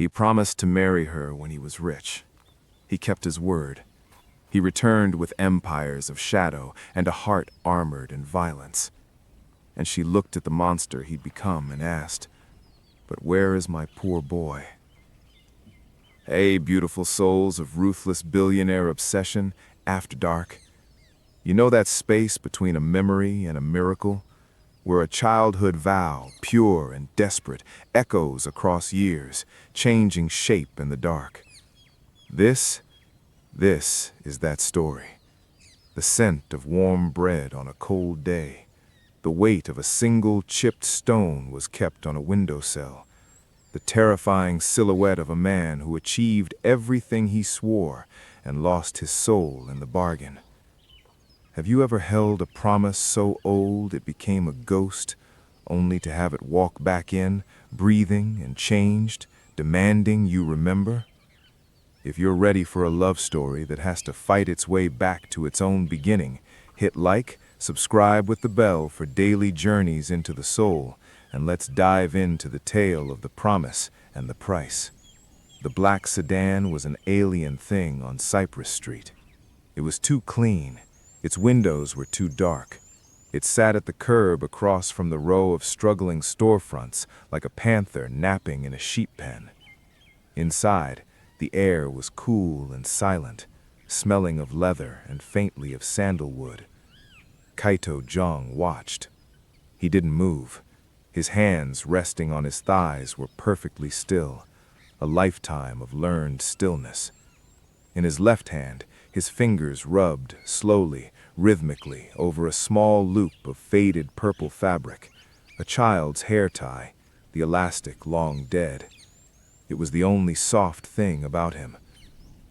He promised to marry her when he was rich. He kept his word. He returned with empires of shadow and a heart armored in violence. And she looked at the monster he'd become and asked, "But where is my poor boy?" Hey, beautiful souls of ruthless billionaire obsession, after dark. You know that space between a memory and a miracle, where a childhood vow, pure and desperate, echoes across years, changing shape in the dark. This is that story. The scent of warm bread on a cold day. The weight of a single chipped stone was kept on a windowsill. The terrifying silhouette of a man who achieved everything he swore and lost his soul in the bargain. Have you ever held a promise so old it became a ghost, only to have it walk back in, breathing and changed, demanding you remember? If you're ready for a love story that has to fight its way back to its own beginning, hit like, subscribe with the bell for daily journeys into the soul, and let's dive into the tale of the promise and the price. The black sedan was an alien thing on Cypress Street. It was too clean. Its windows were too dark. It sat at the curb across from the row of struggling storefronts like a panther napping in a sheep pen. Inside, the air was cool and silent, smelling of leather and faintly of sandalwood. Kaito Jong watched. He didn't move. His hands resting on his thighs were perfectly still, a lifetime of learned stillness. In his left hand, his fingers rubbed slowly, rhythmically over a small loop of faded purple fabric, a child's hair tie, the elastic long dead. It was the only soft thing about him.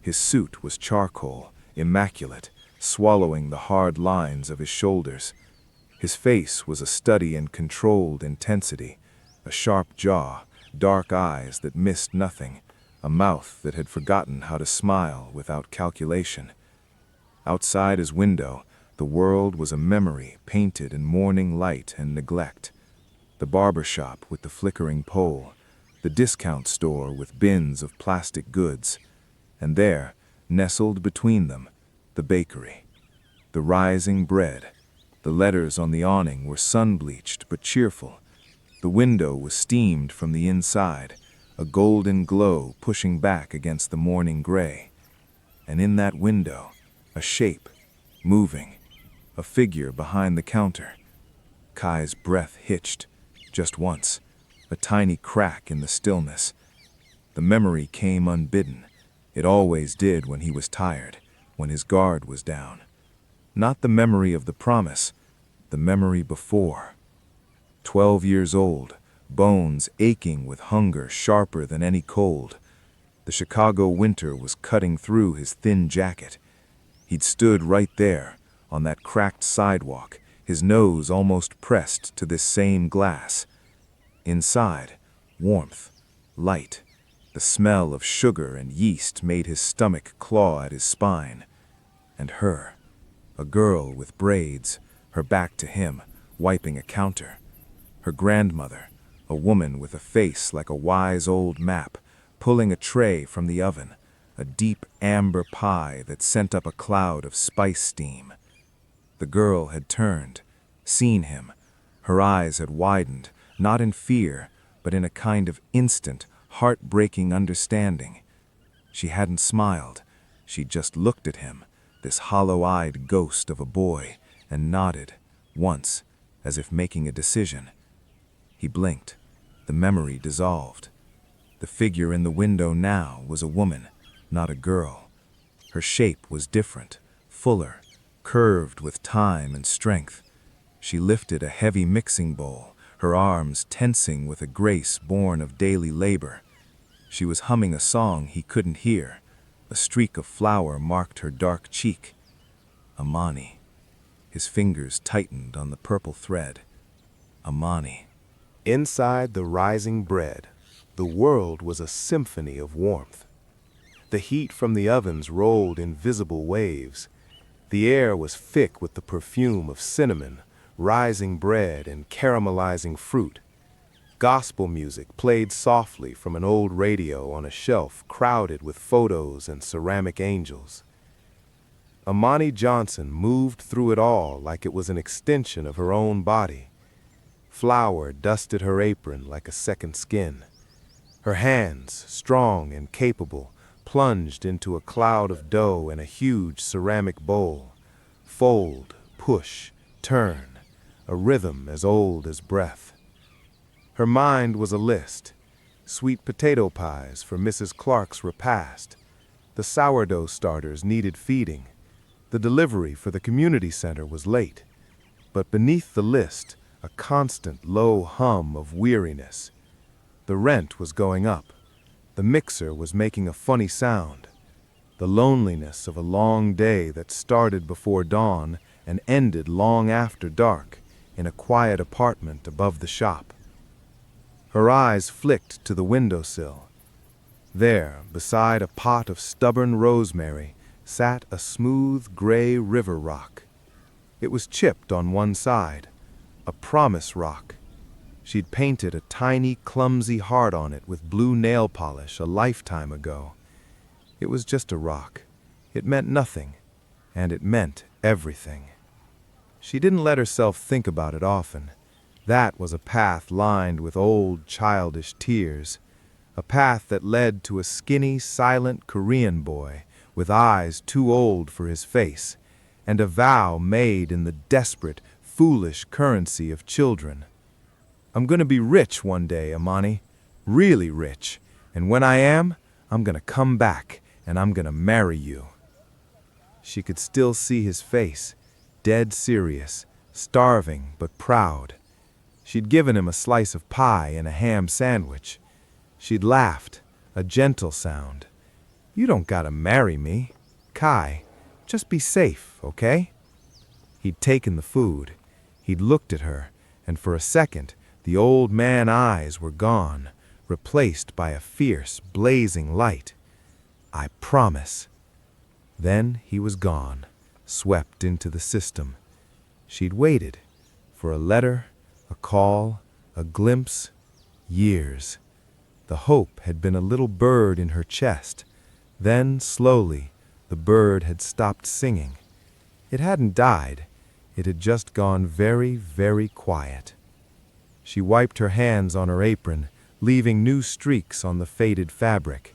His suit was charcoal, immaculate, swallowing the hard lines of his shoulders. His face was a study in controlled intensity, a sharp jaw, dark eyes that missed nothing, a mouth that had forgotten how to smile without calculation. Outside his window, the world was a memory painted in morning light and neglect. The barber shop with the flickering pole, the discount store with bins of plastic goods, and there, nestled between them, the bakery. The rising bread. The letters on the awning were sun-bleached but cheerful. The window was steamed from the inside, a golden glow pushing back against the morning gray. And in that window, a shape, moving, a figure behind the counter. Kai's breath hitched, just once, a tiny crack in the stillness. The memory came unbidden. It always did when he was tired, when his guard was down. Not the memory of the promise, the memory before. 12 years old, bones aching with hunger sharper than any cold. The Chicago winter was cutting through his thin jacket. He'd stood right there, on that cracked sidewalk, his nose almost pressed to this same glass. Inside, warmth, light. The smell of sugar and yeast made his stomach claw at his spine. And her, a girl with braids, her back to him, wiping a counter. Her grandmother, a woman with a face like a wise old map, pulling a tray from the oven, a deep amber pie that sent up a cloud of spice steam. The girl had turned, seen him. Her eyes had widened, not in fear, but in a kind of instant, heartbreaking understanding. She hadn't smiled. She'd just looked at him, this hollow-eyed ghost of a boy, and nodded, once, as if making a decision. He blinked. The memory dissolved. The figure in the window now was a woman, not a girl. Her shape was different, fuller, curved with time and strength. She lifted a heavy mixing bowl, her arms tensing with a grace born of daily labor. She was humming a song he couldn't hear. A streak of flour marked her dark cheek. Amani. His fingers tightened on the purple thread. Amani. Inside the rising bread, the world was a symphony of warmth. The heat from the ovens rolled in visible waves. The air was thick with the perfume of cinnamon, rising bread, and caramelizing fruit. Gospel music played softly from an old radio on a shelf crowded with photos and ceramic angels. Amani Johnson moved through it all like it was an extension of her own body. Flour dusted her apron like a second skin. Her hands, strong and capable, plunged into a cloud of dough in a huge ceramic bowl. Fold, push, turn, a rhythm as old as breath. Her mind was a list. Sweet potato pies for Mrs. Clark's repast. The sourdough starters needed feeding. The delivery for the community center was late. But beneath the list, a constant low hum of weariness. The rent was going up. The mixer was making a funny sound. The loneliness of a long day that started before dawn and ended long after dark in a quiet apartment above the shop. Her eyes flicked to the windowsill. There, beside a pot of stubborn rosemary, sat a smooth gray river rock. It was chipped on one side, a promise rock. She'd painted a tiny, clumsy heart on it with blue nail polish a lifetime ago. It was just a rock. It meant nothing, and it meant everything. She didn't let herself think about it often. That was a path lined with old, childish tears, a path that led to a skinny, silent Korean boy with eyes too old for his face, and a vow made in the desperate, foolish currency of children. I'm gonna be rich one day, Amani, really rich, and when I am, I'm gonna come back and I'm gonna marry you. She could still see his face, dead serious, starving but proud. She'd given him a slice of pie and a ham sandwich. She'd laughed, a gentle sound. You don't gotta marry me. Kai, just be safe, okay? He'd taken the food. He'd looked at her, and for a second, the old man eyes were gone, replaced by a fierce, blazing light. I promise. Then he was gone, swept into the system. She'd waited for a letter, a call, a glimpse, years. The hope had been a little bird in her chest. Then, slowly, the bird had stopped singing. It hadn't died. It had just gone very, very quiet. She wiped her hands on her apron, leaving new streaks on the faded fabric.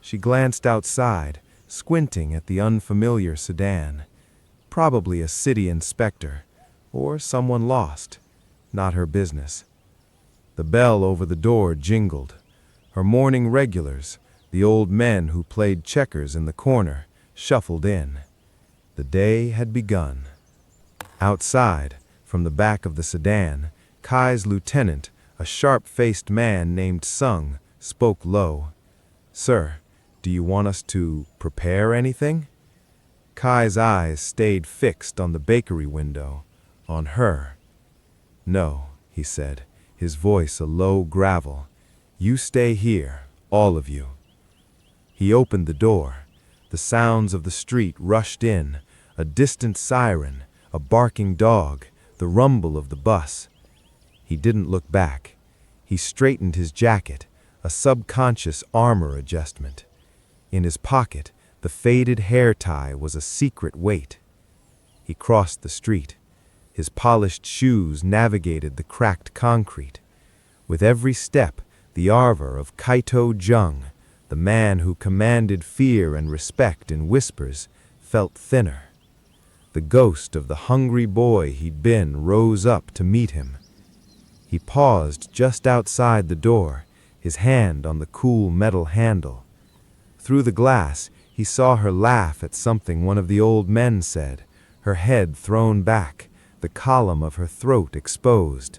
She glanced outside, squinting at the unfamiliar sedan. Probably a city inspector, or someone lost. Not her business. The bell over the door jingled. Her morning regulars, the old men who played checkers in the corner, shuffled in. The day had begun. Outside, from the back of the sedan, Kai's lieutenant, a sharp-faced man named Sung, spoke low. Sir, do you want us to prepare anything? Kai's eyes stayed fixed on the bakery window, on her. No, he said, his voice a low gravel. You stay here, all of you. He opened the door. The sounds of the street rushed in, a distant siren, a barking dog, the rumble of the bus. He didn't look back. He straightened his jacket, a subconscious armor adjustment. In his pocket, the faded hair tie was a secret weight. He crossed the street. His polished shoes navigated the cracked concrete. With every step, the ardor of Kaito Jung, the man who commanded fear and respect in whispers, felt thinner. The ghost of the hungry boy he'd been rose up to meet him. He paused just outside the door, his hand on the cool metal handle. Through the glass, he saw her laugh at something one of the old men said, her head thrown back, the column of her throat exposed.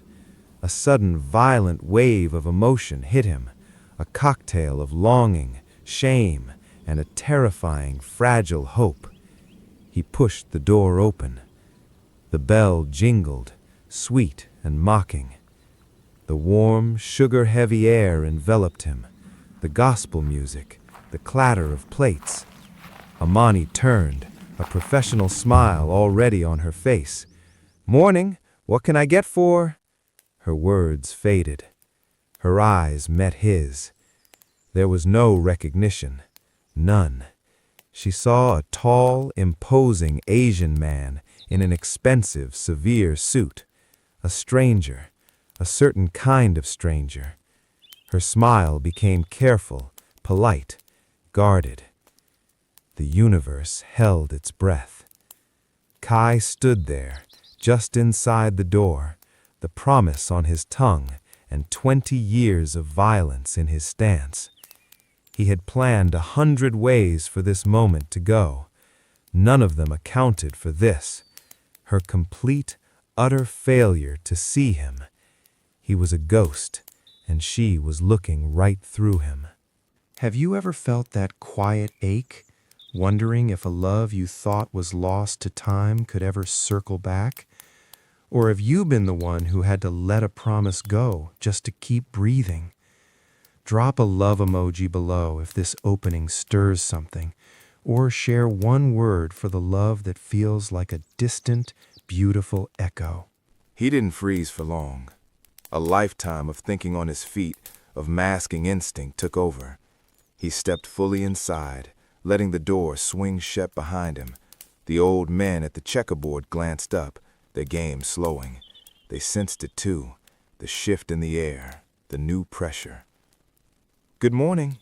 A sudden violent wave of emotion hit him, a cocktail of longing, shame, and a terrifying, fragile hope. He pushed the door open. The bell jingled, sweet and mocking. The warm, sugar-heavy air enveloped him, the gospel music, the clatter of plates. Amani turned, a professional smile already on her face. Morning, what can I get for? Her words faded. Her eyes met his. There was no recognition. None. She saw a tall, imposing Asian man in an expensive, severe suit. A stranger, a certain kind of stranger. Her smile became careful, polite, guarded. The universe held its breath. Kai stood there, just inside the door, the promise on his tongue and 20 years of violence in his stance. He had planned 100 ways for this moment to go. None of them accounted for this, her complete, utter failure to see him. He was a ghost, and she was looking right through him. Have you ever felt that quiet ache, wondering if a love you thought was lost to time could ever circle back? Or have you been the one who had to let a promise go just to keep breathing? Drop a love emoji below if this opening stirs something, or share one word for the love that feels like a distant, beautiful echo. He didn't freeze for long. A lifetime of thinking on his feet, of masking instinct took over. He stepped fully inside, letting the door swing shut behind him. The old men at the checkerboard glanced up, their game slowing. They sensed it too, the shift in the air, the new pressure. "Good morning,"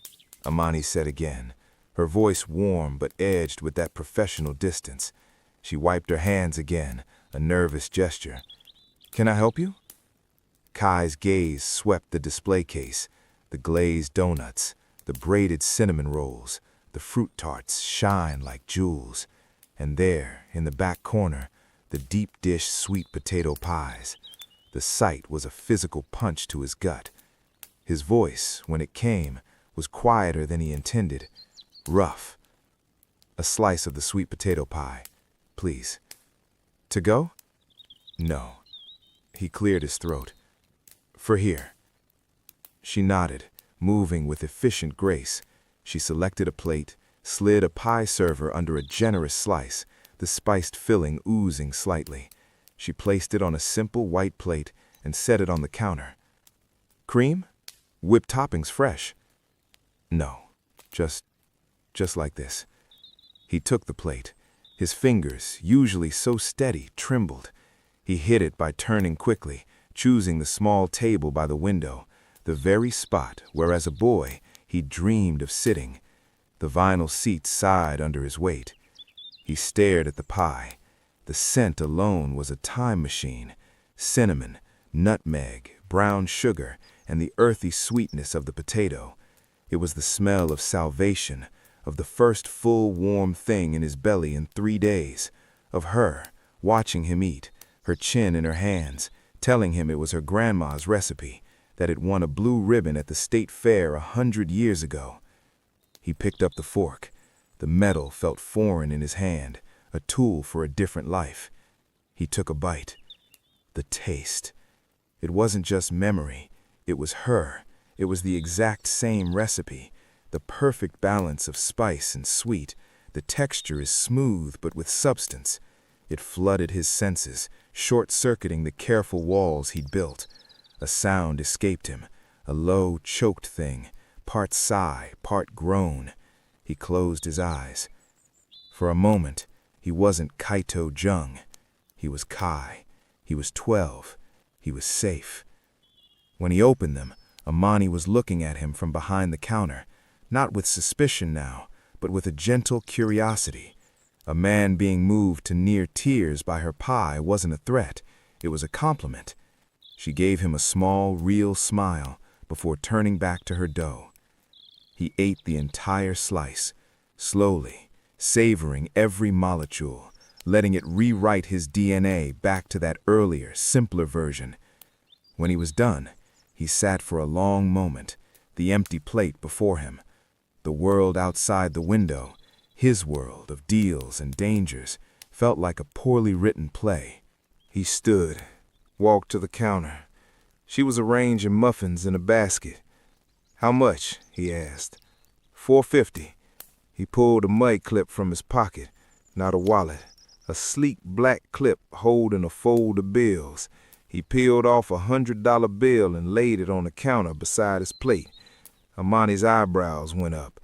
Amani said again, her voice warm but edged with that professional distance. She wiped her hands again, a nervous gesture. "Can I help you?" Kai's gaze swept the display case, the glazed donuts, the braided cinnamon rolls, the fruit tarts shine like jewels, and there, in the back corner, the deep dish sweet potato pies. The sight was a physical punch to his gut. His voice, when it came, was quieter than he intended, rough. "A slice of the sweet potato pie, please." "To go?" "No." He cleared his throat. "For here." She nodded, moving with efficient grace. She selected a plate, slid a pie server under a generous slice, the spiced filling oozing slightly. She placed it on a simple white plate and set it on the counter. "Cream? Whipped toppings fresh?" "No, just like this." He took the plate. His fingers, usually so steady, trembled. He hid it by turning quickly, choosing the small table by the window, the very spot where as a boy he dreamed of sitting. The vinyl seat sighed under his weight. He stared at the pie. The scent alone was a time machine. Cinnamon, nutmeg, brown sugar, and the earthy sweetness of the potato. It was the smell of salvation, of the first full warm thing in his belly in 3 days, of her, watching him eat, her chin in her hands, telling him it was her grandma's recipe, that it won a blue ribbon at the state fair 100 years ago. He picked up the fork. The metal felt foreign in his hand, a tool for a different life. He took a bite. The taste. It wasn't just memory. It was her. It was the exact same recipe. The perfect balance of spice and sweet. The texture is smooth but with substance. It flooded his senses, short-circuiting the careful walls he'd built. A sound escaped him, a low, choked thing, part sigh, part groan. He closed his eyes. For a moment, he wasn't Kaito Jung. He was Kai. He was 12. He was safe. When he opened them, Amani was looking at him from behind the counter, not with suspicion now, but with a gentle curiosity. A man being moved to near tears by her pie wasn't a threat. It was a compliment. She gave him a small, real smile before turning back to her dough. He ate the entire slice, slowly, savoring every molecule, letting it rewrite his DNA back to that earlier, simpler version. When he was done, he sat for a long moment, the empty plate before him. The world outside the window, his world of deals and dangers, felt like a poorly written play. He stood, walked to the counter. She was arranging muffins in a basket. "How much?" he asked. $4.50. He pulled a mud clip from his pocket, not a wallet, a sleek black clip holding a fold of bills. He peeled off $100 bill and laid it on the counter beside his plate. Amani's eyebrows went up.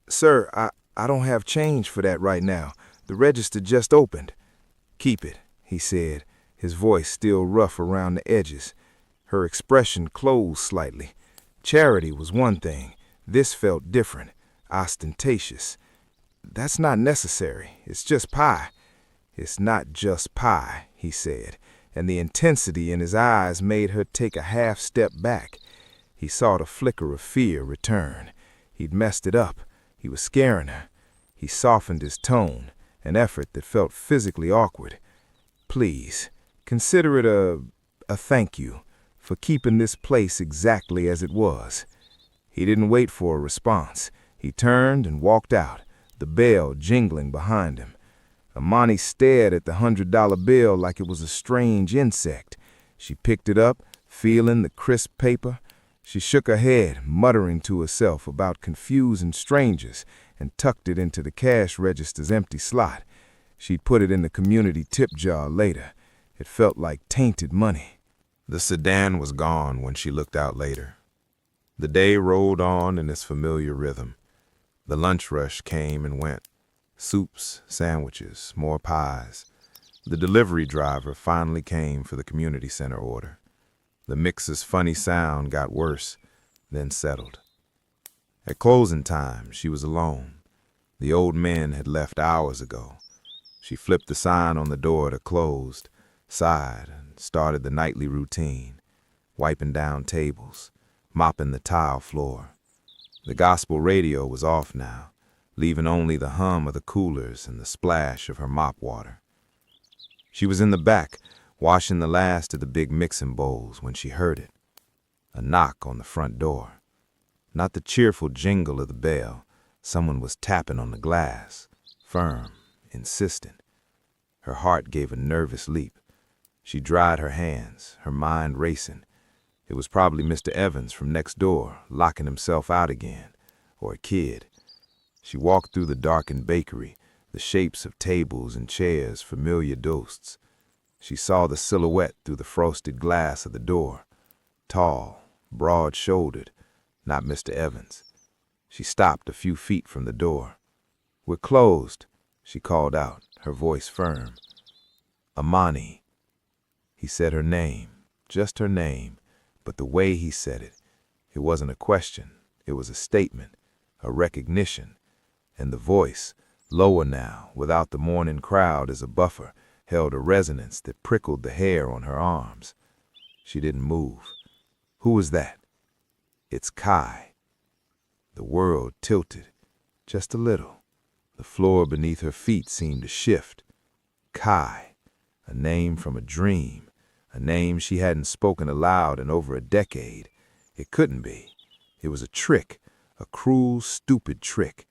"Sir, I don't have change for that right now. The register just opened." "Keep it," he said, his voice still rough around the edges. Her expression closed slightly. Charity was one thing. This felt different, ostentatious. "That's not necessary. It's just pie." "It's not just pie," he said, and the intensity in his eyes made her take a half step back. He saw the flicker of fear return. He'd messed it up. He was scaring her. He softened his tone, an effort that felt physically awkward. "Please, consider it a thank you for keeping this place exactly as it was." He didn't wait for a response. He turned and walked out, the bell jingling behind him. Amani stared at the $100 bill like it was a strange insect. She picked it up, feeling the crisp paper. She shook her head, muttering to herself about confusing strangers, and tucked it into the cash register's empty slot. She'd put it in the community tip jar later. It felt like tainted money. The sedan was gone when she looked out later. The day rolled on in its familiar rhythm. The lunch rush came and went. Soups, sandwiches, more pies. The delivery driver finally came for the community center order. The mixer's funny sound got worse, then settled. At closing time, she was alone. The old men had left hours ago. She flipped the sign on the door to closed, sighed, and started the nightly routine, wiping down tables, mopping the tile floor. The gospel radio was off now, leaving only the hum of the coolers and the splash of her mop water. She was in the back, washing the last of the big mixing bowls when she heard it. A knock on the front door. Not the cheerful jingle of the bell. Someone was tapping on the glass, firm, insistent. Her heart gave a nervous leap. She dried her hands, her mind racing. It was probably Mr. Evans from next door, locking himself out again, or a kid. She walked through the darkened bakery, the shapes of tables and chairs familiar ghosts. She saw the silhouette through the frosted glass of the door. Tall, broad-shouldered, not Mr. Evans. She stopped a few feet from the door. "We're closed," she called out, her voice firm. "Amani." He said her name, just her name, but the way he said it, it wasn't a question, it was a statement, a recognition. And the voice, lower now, without the morning crowd as a buffer, held a resonance that prickled the hair on her arms. She didn't move. "Who was that?" "It's Kai." The world tilted, just a little. The floor beneath her feet seemed to shift. Kai, a name from a dream, a name she hadn't spoken aloud in over a decade. It couldn't be. It was a trick, a cruel, stupid trick.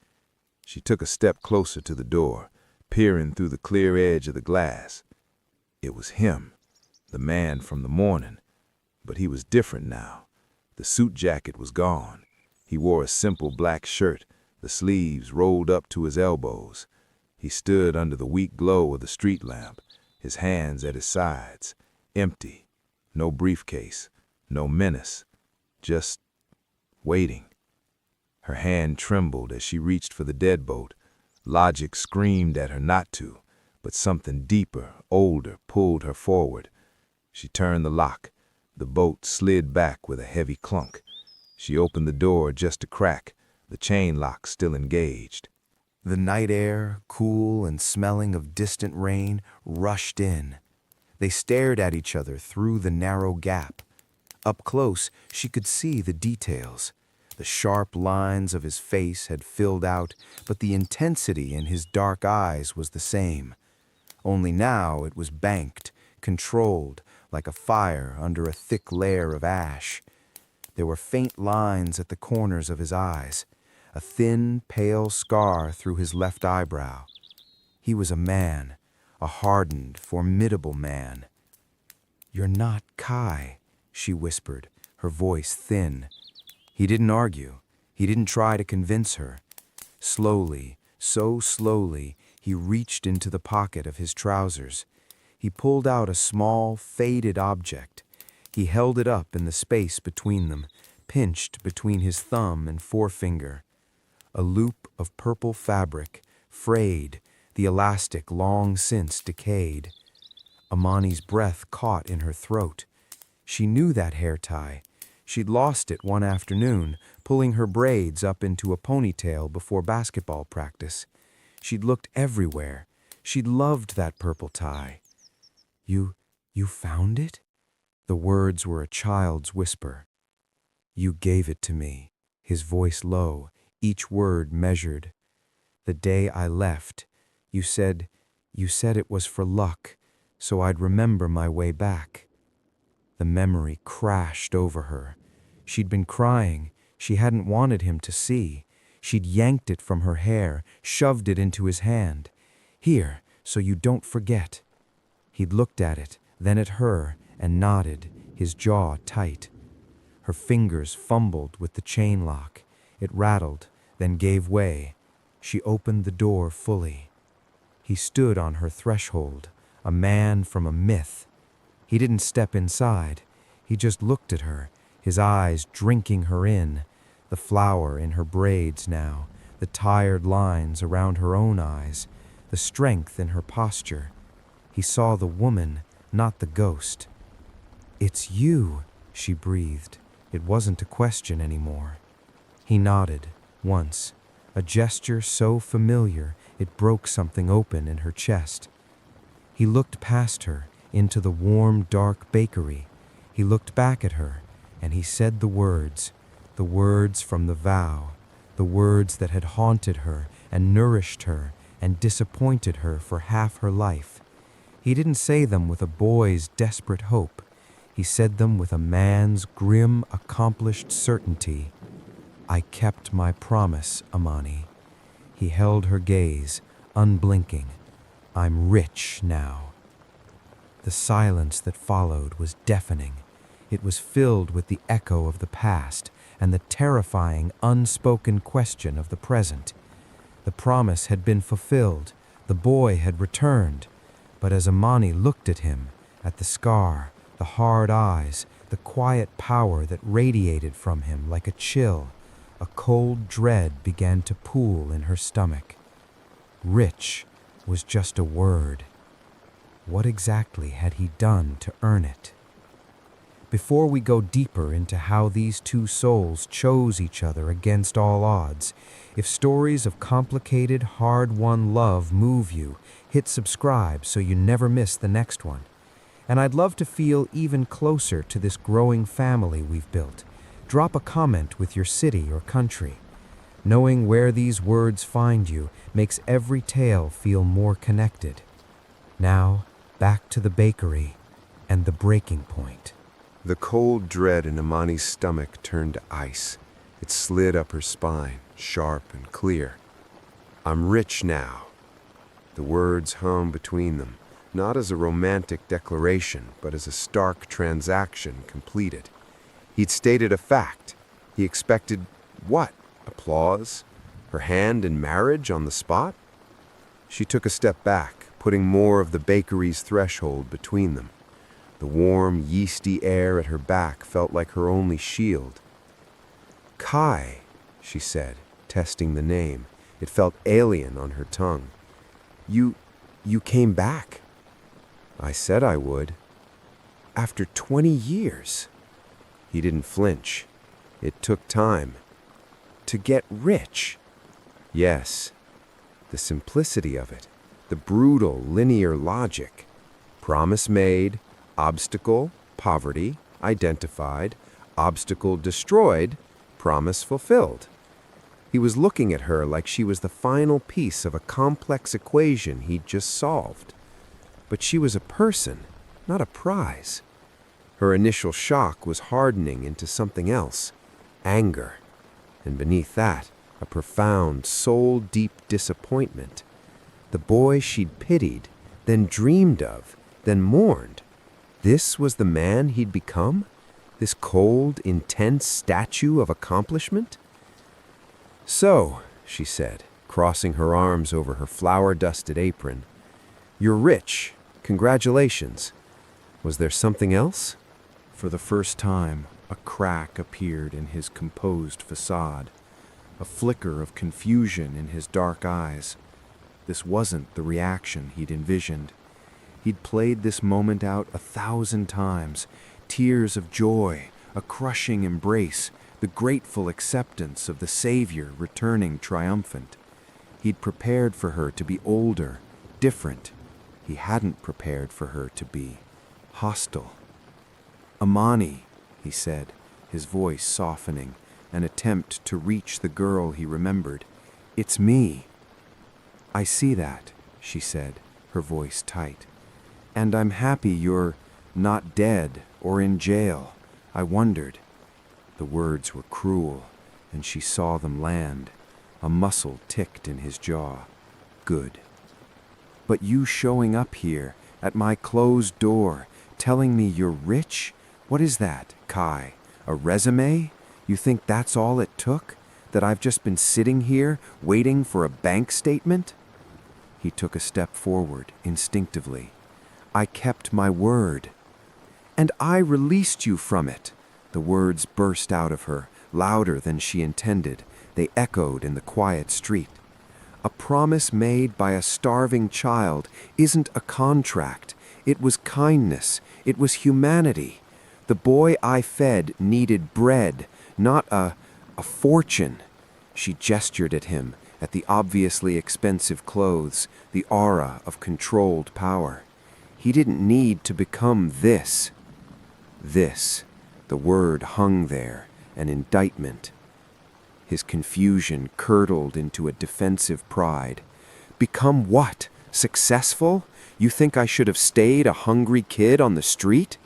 She took a step closer to the door, peering through the clear edge of the glass. It was him, the man from the morning, but he was different now. The suit jacket was gone. He wore a simple black shirt, the sleeves rolled up to his elbows. He stood under the weak glow of the street lamp, his hands at his sides, empty, no briefcase, no menace, just waiting. Her hand trembled as she reached for the deadbolt. Logic screamed at her not to, but something deeper, older, pulled her forward. She turned the lock. The boat slid back with a heavy clunk. She opened the door just a crack, the chain lock still engaged. The night air, cool and smelling of distant rain, rushed in. They stared at each other through the narrow gap. Up close, she could see the details. The sharp lines of his face had filled out, but the intensity in his dark eyes was the same. Only now it was banked, controlled, like a fire under a thick layer of ash. There were faint lines at the corners of his eyes, a thin, pale scar through his left eyebrow. He was a man, a hardened, formidable man. "You're not Kai," she whispered, her voice thin. He didn't argue. He didn't try to convince her. Slowly, so slowly, he reached into the pocket of his trousers. He pulled out a small, faded object. He held it up in the space between them, pinched between his thumb and forefinger. A loop of purple fabric, frayed, the elastic long since decayed. Amani's breath caught in her throat. She knew that hair tie. She'd lost it one afternoon, pulling her braids up into a ponytail before basketball practice. She'd looked everywhere. She'd loved that purple tie. You found it?" The words were a child's whisper. "You gave it to me," his voice low, each word measured. "The day I left, you said it was for luck, so I'd remember my way back." The memory crashed over her. She'd been crying. She hadn't wanted him to see. She'd yanked it from her hair, shoved it into his hand. "Here, so you don't forget." He'd looked at it, then at her, and nodded, his jaw tight. Her fingers fumbled with the chain lock. It rattled, then gave way. She opened the door fully. He stood on her threshold, a man from a myth. He didn't step inside. He just looked at her, his eyes drinking her in, the flower in her braids now, the tired lines around her own eyes, the strength in her posture. He saw the woman, not the ghost. "It's you," she breathed. It wasn't a question anymore. He nodded, once, a gesture so familiar it broke something open in her chest. He looked past her, into the warm, dark bakery. He looked back at her, and he said the words from the vow, the words that had haunted her and nourished her and disappointed her for half her life. He didn't say them with a boy's desperate hope. He said them with a man's grim, accomplished certainty. "I kept my promise, Amani." He held her gaze, unblinking. "I'm rich now." The silence that followed was deafening. It was filled with the echo of the past and the terrifying, unspoken question of the present. The promise had been fulfilled. The boy had returned. But as Amani looked at him, at the scar, the hard eyes, the quiet power that radiated from him like a chill, a cold dread began to pool in her stomach. Rich was just a word. What exactly had he done to earn it? Before we go deeper into how these two souls chose each other against all odds, if stories of complicated, hard-won love move you, hit subscribe so you never miss the next one. And I'd love to feel even closer to this growing family we've built. Drop a comment with your city or country. Knowing where these words find you makes every tale feel more connected. Now, back to the bakery and the breaking point. The cold dread in Amani's stomach turned to ice. It slid up her spine, sharp and clear. "I'm rich now." The words hummed between them, not as a romantic declaration, but as a stark transaction completed. He'd stated a fact. He expected what? Applause? Her hand in marriage on the spot? She took a step back, putting more of the bakery's threshold between them. The warm, yeasty air at her back felt like her only shield. "Kai," she said, testing the name. It felt alien on her tongue. You came back." "I said I would." "After 20 years." He didn't flinch. "It took time." "To get rich." "Yes." The simplicity of it, the brutal, linear logic. Promise made, obstacle, poverty, identified, obstacle destroyed, promise fulfilled. He was looking at her like she was the final piece of a complex equation he'd just solved. But she was a person, not a prize. Her initial shock was hardening into something else, anger. And beneath that, a profound, soul-deep disappointment. The boy she'd pitied, then dreamed of, then mourned. This was the man he'd become? This cold, intense statue of accomplishment? "So," she said, crossing her arms over her flour-dusted apron, "you're rich, Congratulations. Was there something else? For the first time, a crack appeared in his composed facade, a flicker of confusion in his dark eyes. This wasn't the reaction he'd envisioned. He'd played this moment out 1,000 times, tears of joy, a crushing embrace, the grateful acceptance of the Savior returning triumphant. He'd prepared for her to be older, different. He hadn't prepared for her to be hostile. "Amani," he said, his voice softening, an attempt to reach the girl he remembered. "It's me." "I see that," she said, her voice tight. "And I'm happy you're not dead or in jail. I wondered." The words were cruel, and she saw them land. A muscle ticked in his jaw. Good. "But you showing up here, at my closed door, telling me you're rich? What is that, Kai? A resume? You think that's all it took? That I've just been sitting here, waiting for a bank statement?" He took a step forward, instinctively. "I kept my word. And I released you from it." The words burst out of her, louder than she intended. They echoed in the quiet street. "A promise made by a starving child isn't a contract. It was kindness. It was humanity. The boy I fed needed bread, not a fortune." She gestured at him, at the obviously expensive clothes, the aura of controlled power. He didn't need to become this. This. The word hung there, an indictment. His confusion curdled into a defensive pride. "Become what? Successful? You think I should have stayed a hungry kid on the street?"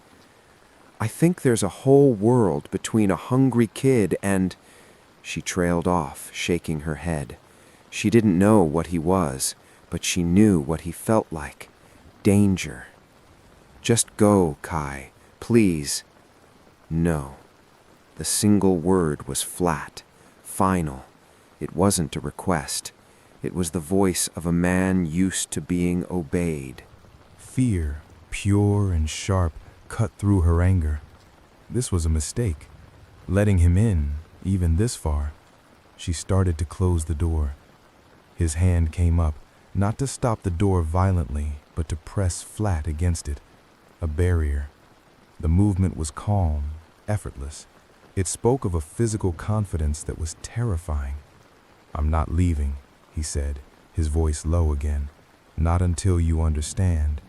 "I think there's a whole world between a hungry kid and—" She trailed off, shaking her head. She didn't know what he was, but she knew what he felt like. Danger. "Just go, Kai. Please." No. The single word was flat, final. It wasn't a request. It was the voice of a man used to being obeyed. Fear, pure and sharp, cut through her anger. This was a mistake. Letting him in, even this far. She started to close the door. His hand came up, not to stop the door violently, but to press flat against it. A barrier. The movement was calm, effortless. It spoke of a physical confidence that was terrifying. "I'm not leaving," he said, his voice low again. "Not until you understand."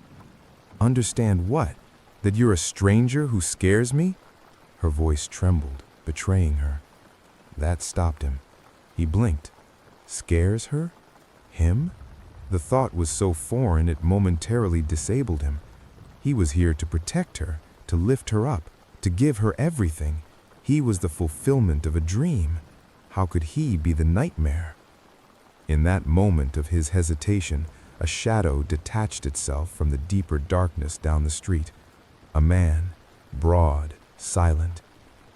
"Understand what? That you're a stranger who scares me?" Her voice trembled, betraying her. That stopped him. He blinked. Scares her? Him? The thought was so foreign it momentarily disabled him. He was here to protect her, to lift her up, to give her everything. He was the fulfillment of a dream. How could he be the nightmare? In that moment of his hesitation, a shadow detached itself from the deeper darkness down the street. A man, broad, silent.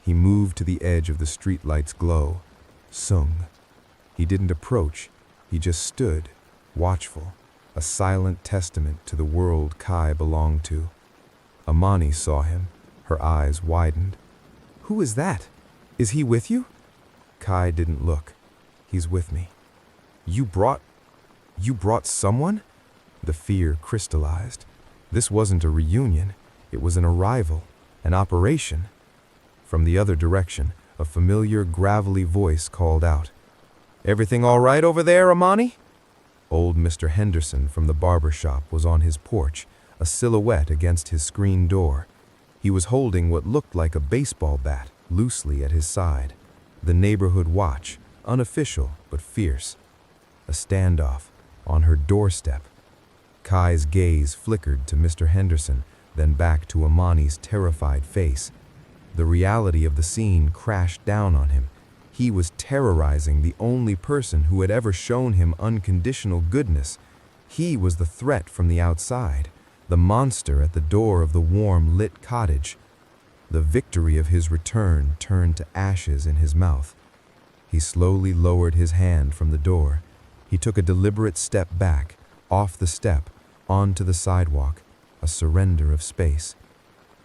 He moved to the edge of the streetlight's glow. Sung. He didn't approach. He just stood, watchful, a silent testament to the world Kai belonged to. Amani saw him. Her eyes widened. "Who is that? Is he with you?" Kai didn't look. "He's with me." You brought someone?" The fear crystallized. This wasn't a reunion. It was an arrival, an operation. From the other direction, a familiar, gravelly voice called out. "Everything all right over there, Amani?" Old Mr. Henderson from the barber shop was on his porch, a silhouette against his screen door. He was holding what looked like a baseball bat loosely at his side. The neighborhood watch, unofficial but fierce. A standoff, on her doorstep. Kai's gaze flickered to Mr. Henderson, then back to Amani's terrified face. The reality of the scene crashed down on him. He was terrorizing the only person who had ever shown him unconditional goodness. He was the threat from the outside, the monster at the door of the warm, lit cottage. The victory of his return turned to ashes in his mouth. He slowly lowered his hand from the door. He took a deliberate step back, off the step, onto the sidewalk. a surrender of space.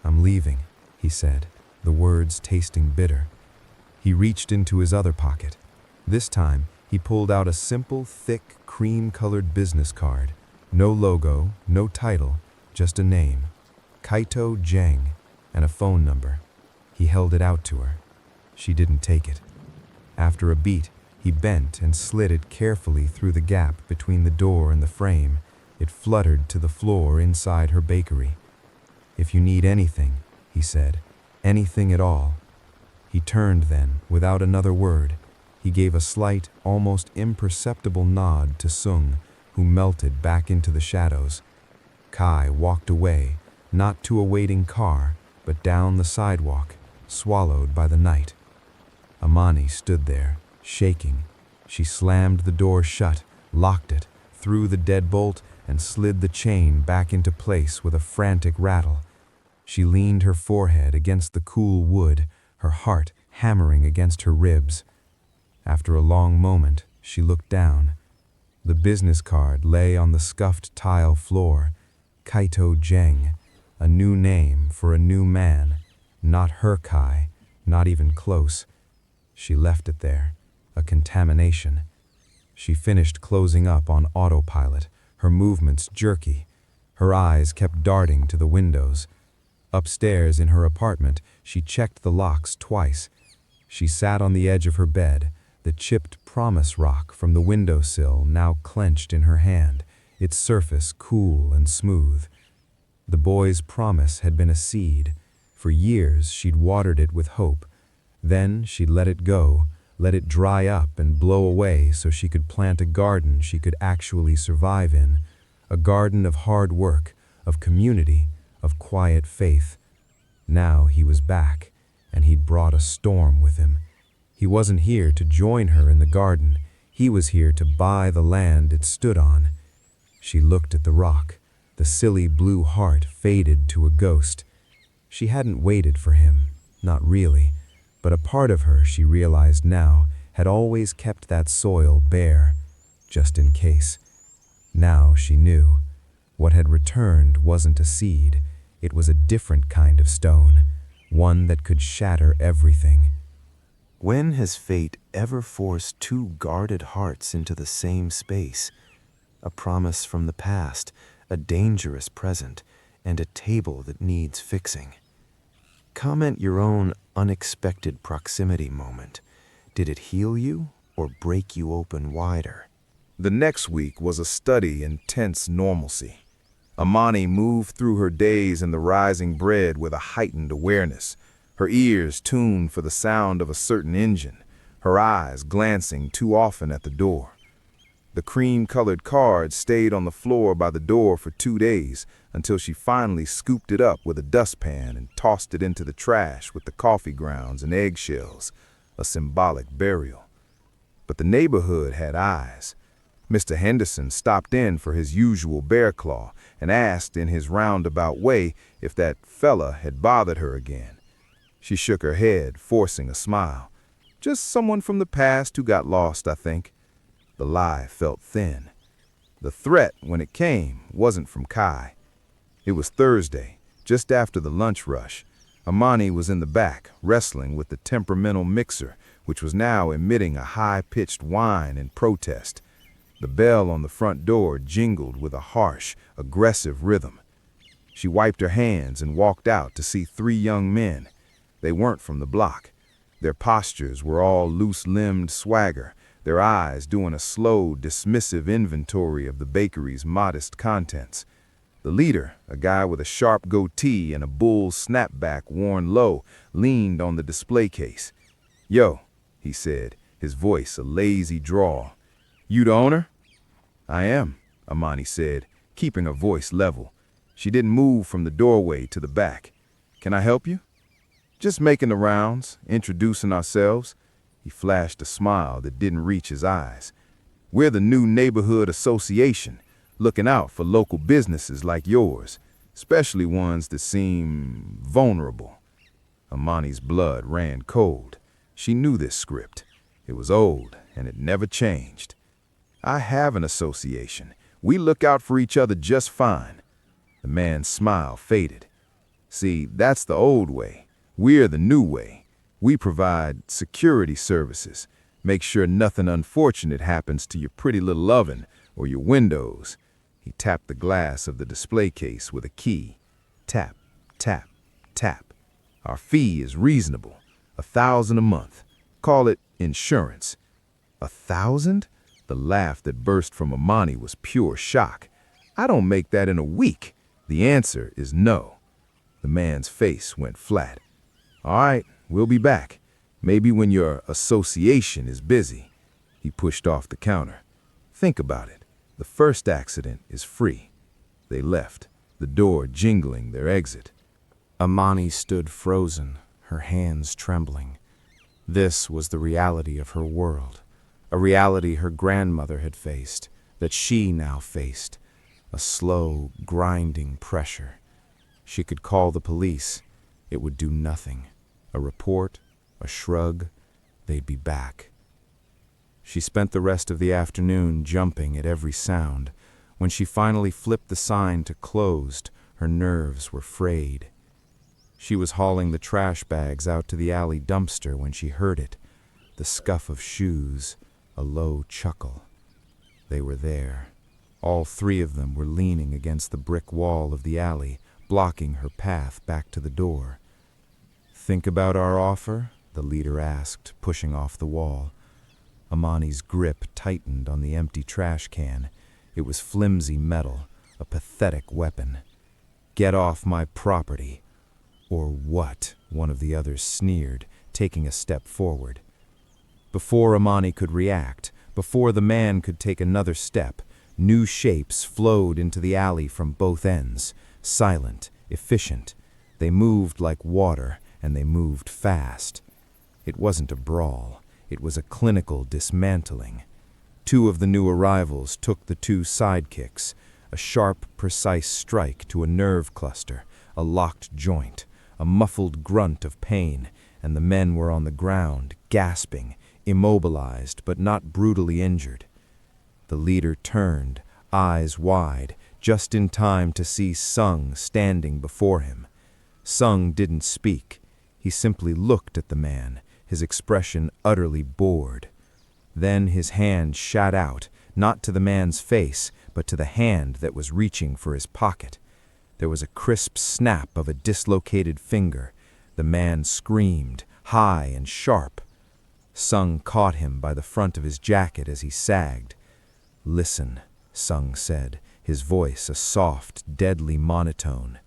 "I'm leaving," he said, the words tasting bitter. He reached into his other pocket. This time, he pulled out a simple, thick, cream-colored business card. No logo, no title, just a name. Kaito Zheng, and a phone number. He held it out to her. She didn't take it. After a beat, he bent and slid it carefully through the gap between the door and the frame. It fluttered to the floor inside her bakery. "If you need anything," he said, "anything at all." He turned then, without another word. He gave a slight, almost imperceptible nod to Sung, who melted back into the shadows. Kai walked away, not to a waiting car, but down the sidewalk, swallowed by the night. Amani stood there, shaking. She slammed the door shut, locked it, threw the deadbolt, and slid the chain back into place with a frantic rattle. She leaned her forehead against the cool wood, her heart hammering against her ribs. After a long moment, she looked down. The business card lay on the scuffed tile floor. Kaito Zheng, a new name for a new man. Not her Kai, not even close. She left it there, a contamination. She finished closing up on autopilot, her movements jerky. Her eyes kept darting to the windows. Upstairs in her apartment, she checked the locks twice. She sat on the edge of her bed, the chipped promise rock from the windowsill now clenched in her hand, its surface cool and smooth. The boy's promise had been a seed. For years she'd watered it with hope. Then she'd let it go, let it dry up and blow away so she could plant a garden she could actually survive in. A garden of hard work, of community, of quiet faith. Now he was back, and he'd brought a storm with him. He wasn't here to join her in the garden. He was here to buy the land it stood on. She looked at the rock. The silly blue heart faded to a ghost. She hadn't waited for him, not really, but a part of her, she realized now, had always kept that soil bare, just in case. Now she knew. What had returned wasn't a seed. It was a different kind of stone, one that could shatter everything. When has fate ever forced two guarded hearts into the same space? A promise from the past, a dangerous present, and a table that needs fixing. Comment your own unexpected proximity moment. Did it heal you or break you open wider? The next week was a study in tense normalcy. Amani moved through her days in the rising bread with a heightened awareness, her ears tuned for the sound of a certain engine, her eyes glancing too often at the door. The cream-colored card stayed on the floor by the door for 2 days until she finally scooped it up with a dustpan and tossed it into the trash with the coffee grounds and eggshells, a symbolic burial. But the neighborhood had eyes. Mr. Henderson stopped in for his usual bear claw and asked in his roundabout way if that fella had bothered her again. She shook her head, forcing a smile. Just someone from the past who got lost, I think. The lie felt thin. The threat, when it came, wasn't from Kai. It was Thursday, just after the lunch rush. Amani was in the back, wrestling with the temperamental mixer, which was now emitting a high-pitched whine in protest. The bell on the front door jingled with a harsh, aggressive rhythm. She wiped her hands and walked out to see 3 young men. They weren't from the block. Their postures were all loose-limbed swagger, their eyes doing a slow, dismissive inventory of the bakery's modest contents. The leader, a guy with a sharp goatee and a bull snapback worn low, leaned on the display case. "Yo," he said, his voice a lazy drawl. "You the owner?" "I am," Amani said, keeping her voice level. She didn't move from the doorway to the back. "Can I help you?" "Just making the rounds, introducing ourselves." He flashed a smile that didn't reach his eyes. "We're the new neighborhood association, looking out for local businesses like yours, especially ones that seem vulnerable." Amani's blood ran cold. She knew this script. It was old, and it never changed. "I have an association. We look out for each other just fine." The man's smile faded. See, that's the old way. We're the new way. We provide security services. Make sure nothing unfortunate happens to your pretty little oven or your windows. He tapped the glass of the display case with a key. Tap, tap, tap. Our fee is reasonable. $1,000 a month. Call it insurance. 1,000? The laugh that burst from Amani was pure shock. I don't make that in a week. The answer is no. The man's face went flat. All right, we'll be back. Maybe when your association is busy. He pushed off the counter. Think about it. The first accident is free. They left, the door jingling their exit. Amani stood frozen, her hands trembling. This was the reality of her world, a reality her grandmother had faced, that she now faced, a slow, grinding pressure. She could call the police. It would do nothing. A report, a shrug, they'd be back. She spent the rest of the afternoon jumping at every sound. When she finally flipped the sign to closed, her nerves were frayed. She was hauling the trash bags out to the alley dumpster when she heard it, the scuff of shoes, a low chuckle. They were there. All three of them were leaning against the brick wall of the alley, blocking her path back to the door. "Think about our offer?" the leader asked, pushing off the wall. Amani's grip tightened on the empty trash can. It was flimsy metal, a pathetic weapon. "Get off my property." "Or what?" one of the others sneered, taking a step forward. Before Amani could react, before the man could take another step, new shapes flowed into the alley from both ends, silent, efficient. They moved like water, and they moved fast. It wasn't a brawl. It was a clinical dismantling. Two of the new arrivals took the two sidekicks, a sharp, precise strike to a nerve cluster, a locked joint, a muffled grunt of pain, and the men were on the ground, gasping, immobilized but not brutally injured. The leader turned, eyes wide, just in time to see Sung standing before him. Sung didn't speak. He simply looked at the man, his expression utterly bored. Then his hand shot out, not to the man's face, but to the hand that was reaching for his pocket. There was a crisp snap of a dislocated finger. The man screamed, high and sharp. Sung caught him by the front of his jacket as he sagged. "Listen," Sung said, his voice a soft, deadly monotone.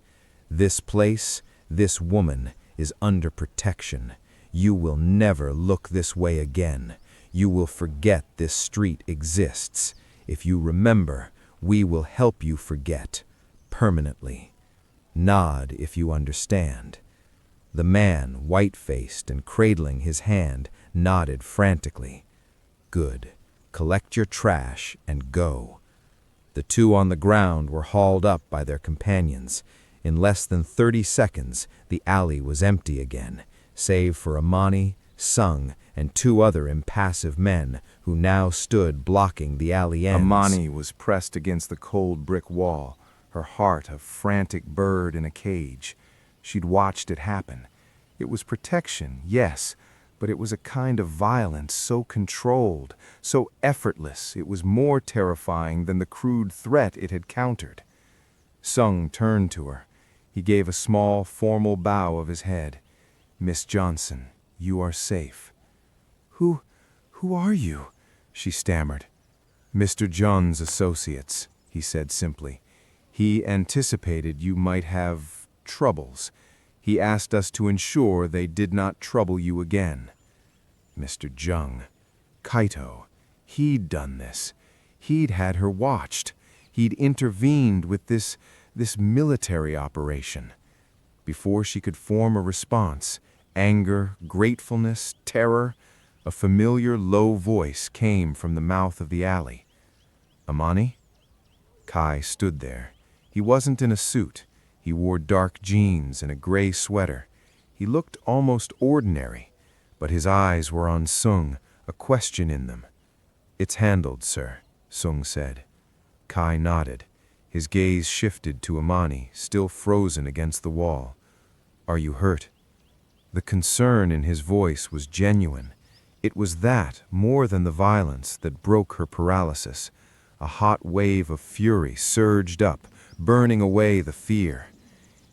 "This place, this woman, is under protection. You will never look this way again. You will forget this street exists. If you remember, we will help you forget. Permanently. Nod if you understand." The man, white-faced and cradling his hand, nodded frantically. "Good. Collect your trash and go." The two on the ground were hauled up by their companions. In less than 30 seconds, the alley was empty again, save for Amani, Sung, and two other impassive men who now stood blocking the alley ends. Amani was pressed against the cold brick wall, her heart a frantic bird in a cage. She'd watched it happen. It was protection, yes, but it was a kind of violence so controlled, so effortless, it was more terrifying than the crude threat it had countered. Sung turned to her. He gave a small, formal bow of his head. "Miss Johnson, you are safe." Who are you?" she stammered. "Mr. John's associates," he said simply. "He anticipated you might have troubles. He asked us to ensure they did not trouble you again." Mr. Jung. Kaito. He'd done this. He'd had her watched. He'd intervened with this military operation. Before she could form a response, anger, gratefulness, terror, a familiar low voice came from the mouth of the alley. "Amani?" Kai stood there. He wasn't in a suit. He wore dark jeans and a gray sweater. He looked almost ordinary, but his eyes were on Sung, a question in them. "It's handled, sir," Sung said. Kai nodded. His gaze shifted to Amani, still frozen against the wall. "Are you hurt?" The concern in his voice was genuine. It was that, more than the violence, that broke her paralysis. A hot wave of fury surged up, burning away the fear.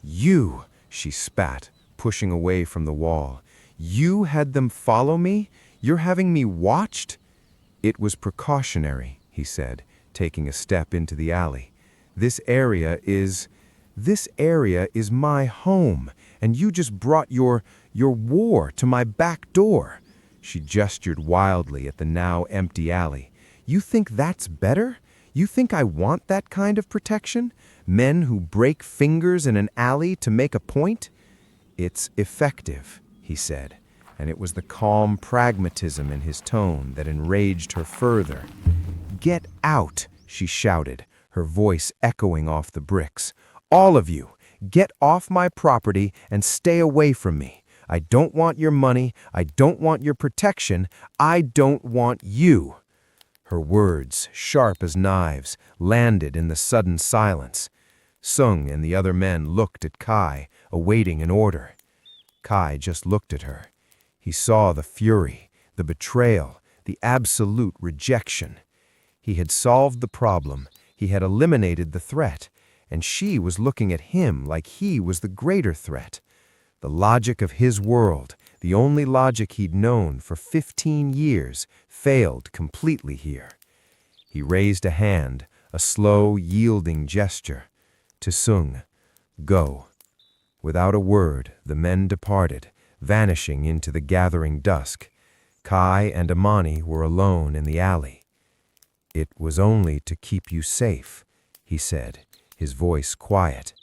"You," she spat, pushing away from the wall. "You had them follow me? You're having me watched?" "It was precautionary," he said, taking a step into the alley. This area is my home, and you just brought your war to my back door." She gestured wildly at the now empty alley. "You think that's better? You think I want that kind of protection? Men who break fingers in an alley to make a point?" "It's effective," he said, and it was the calm pragmatism in his tone that enraged her further. "Get out," she shouted, her voice echoing off the bricks. "All of you, get off my property and stay away from me. I don't want your money. I don't want your protection. I don't want you." Her words, sharp as knives, landed in the sudden silence. Sung and the other men looked at Kai, awaiting an order. Kai just looked at her. He saw the fury, the betrayal, the absolute rejection. He had solved the problem. He had eliminated the threat, and she was looking at him like he was the greater threat. The logic of his world, the only logic he'd known for 15 years, failed completely here. He raised a hand, a slow, yielding gesture. To Sung, "Go." Without a word, the men departed, vanishing into the gathering dusk. Kai and Amani were alone in the alley. "It was only to keep you safe," he said, his voice quiet.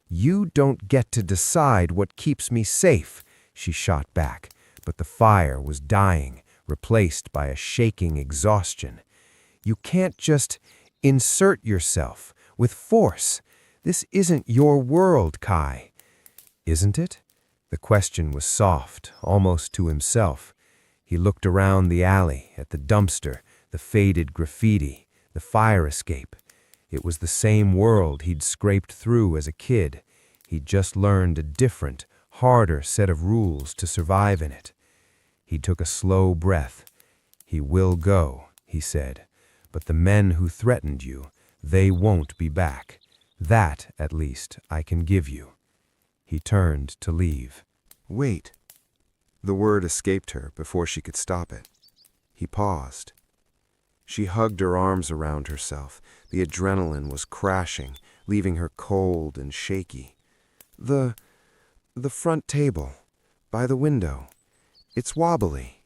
"You don't get to decide what keeps me safe," she shot back, but the fire was dying, replaced by a shaking exhaustion. "You can't just insert yourself with force. This isn't your world, Kai." "Isn't it?" The question was soft, almost to himself. He looked around the alley, at the dumpster, the faded graffiti, the fire escape. It was the same world he'd scraped through as a kid. He'd just learned a different, harder set of rules to survive in it. He took a slow breath. "He will go," he said. "But the men who threatened you, they won't be back. That, at least, I can give you." He turned to leave. "Wait." The word escaped her before she could stop it. He paused. She hugged her arms around herself. The adrenaline was crashing, leaving her cold and shaky. The front table, by the window. It's wobbly.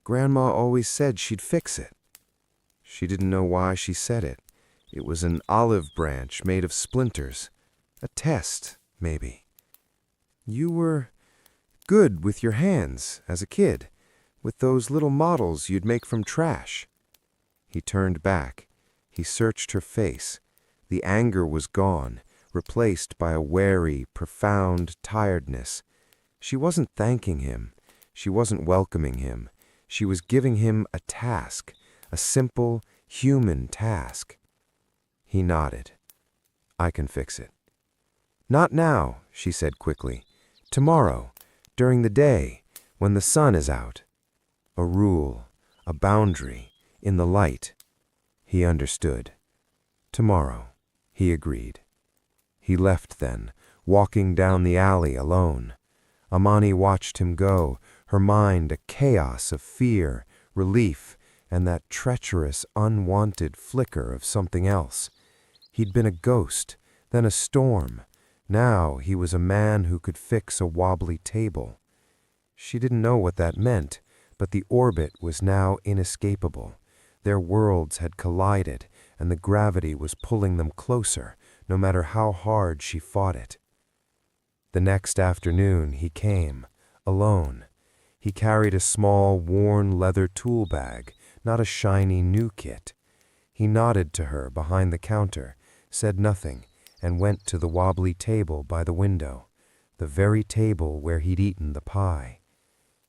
Grandma always said she'd fix it." She didn't know why she said it. It was an olive branch made of splinters. A test, maybe. "You were good with your hands as a kid, with those little models you'd make from trash." He turned back. He searched her face. The anger was gone, replaced by a wary, profound tiredness. She wasn't thanking him. She wasn't welcoming him. She was giving him a task, a simple, human task. He nodded. "I can fix it." "Not now," she said quickly. "Tomorrow, during the day, when the sun is out." A rule, a boundary, in the light. He understood. "Tomorrow," he agreed. He left then, walking down the alley alone. Amani watched him go, her mind a chaos of fear, relief, and that treacherous, unwanted flicker of something else. He'd been a ghost, then a storm. Now he was a man who could fix a wobbly table. She didn't know what that meant, but the orbit was now inescapable. Their worlds had collided, and the gravity was pulling them closer, no matter how hard she fought it. The next afternoon he came, alone. He carried a small, worn leather tool bag, not a shiny new kit. He nodded to her behind the counter, said nothing, and went to the wobbly table by the window, the very table where he'd eaten the pie.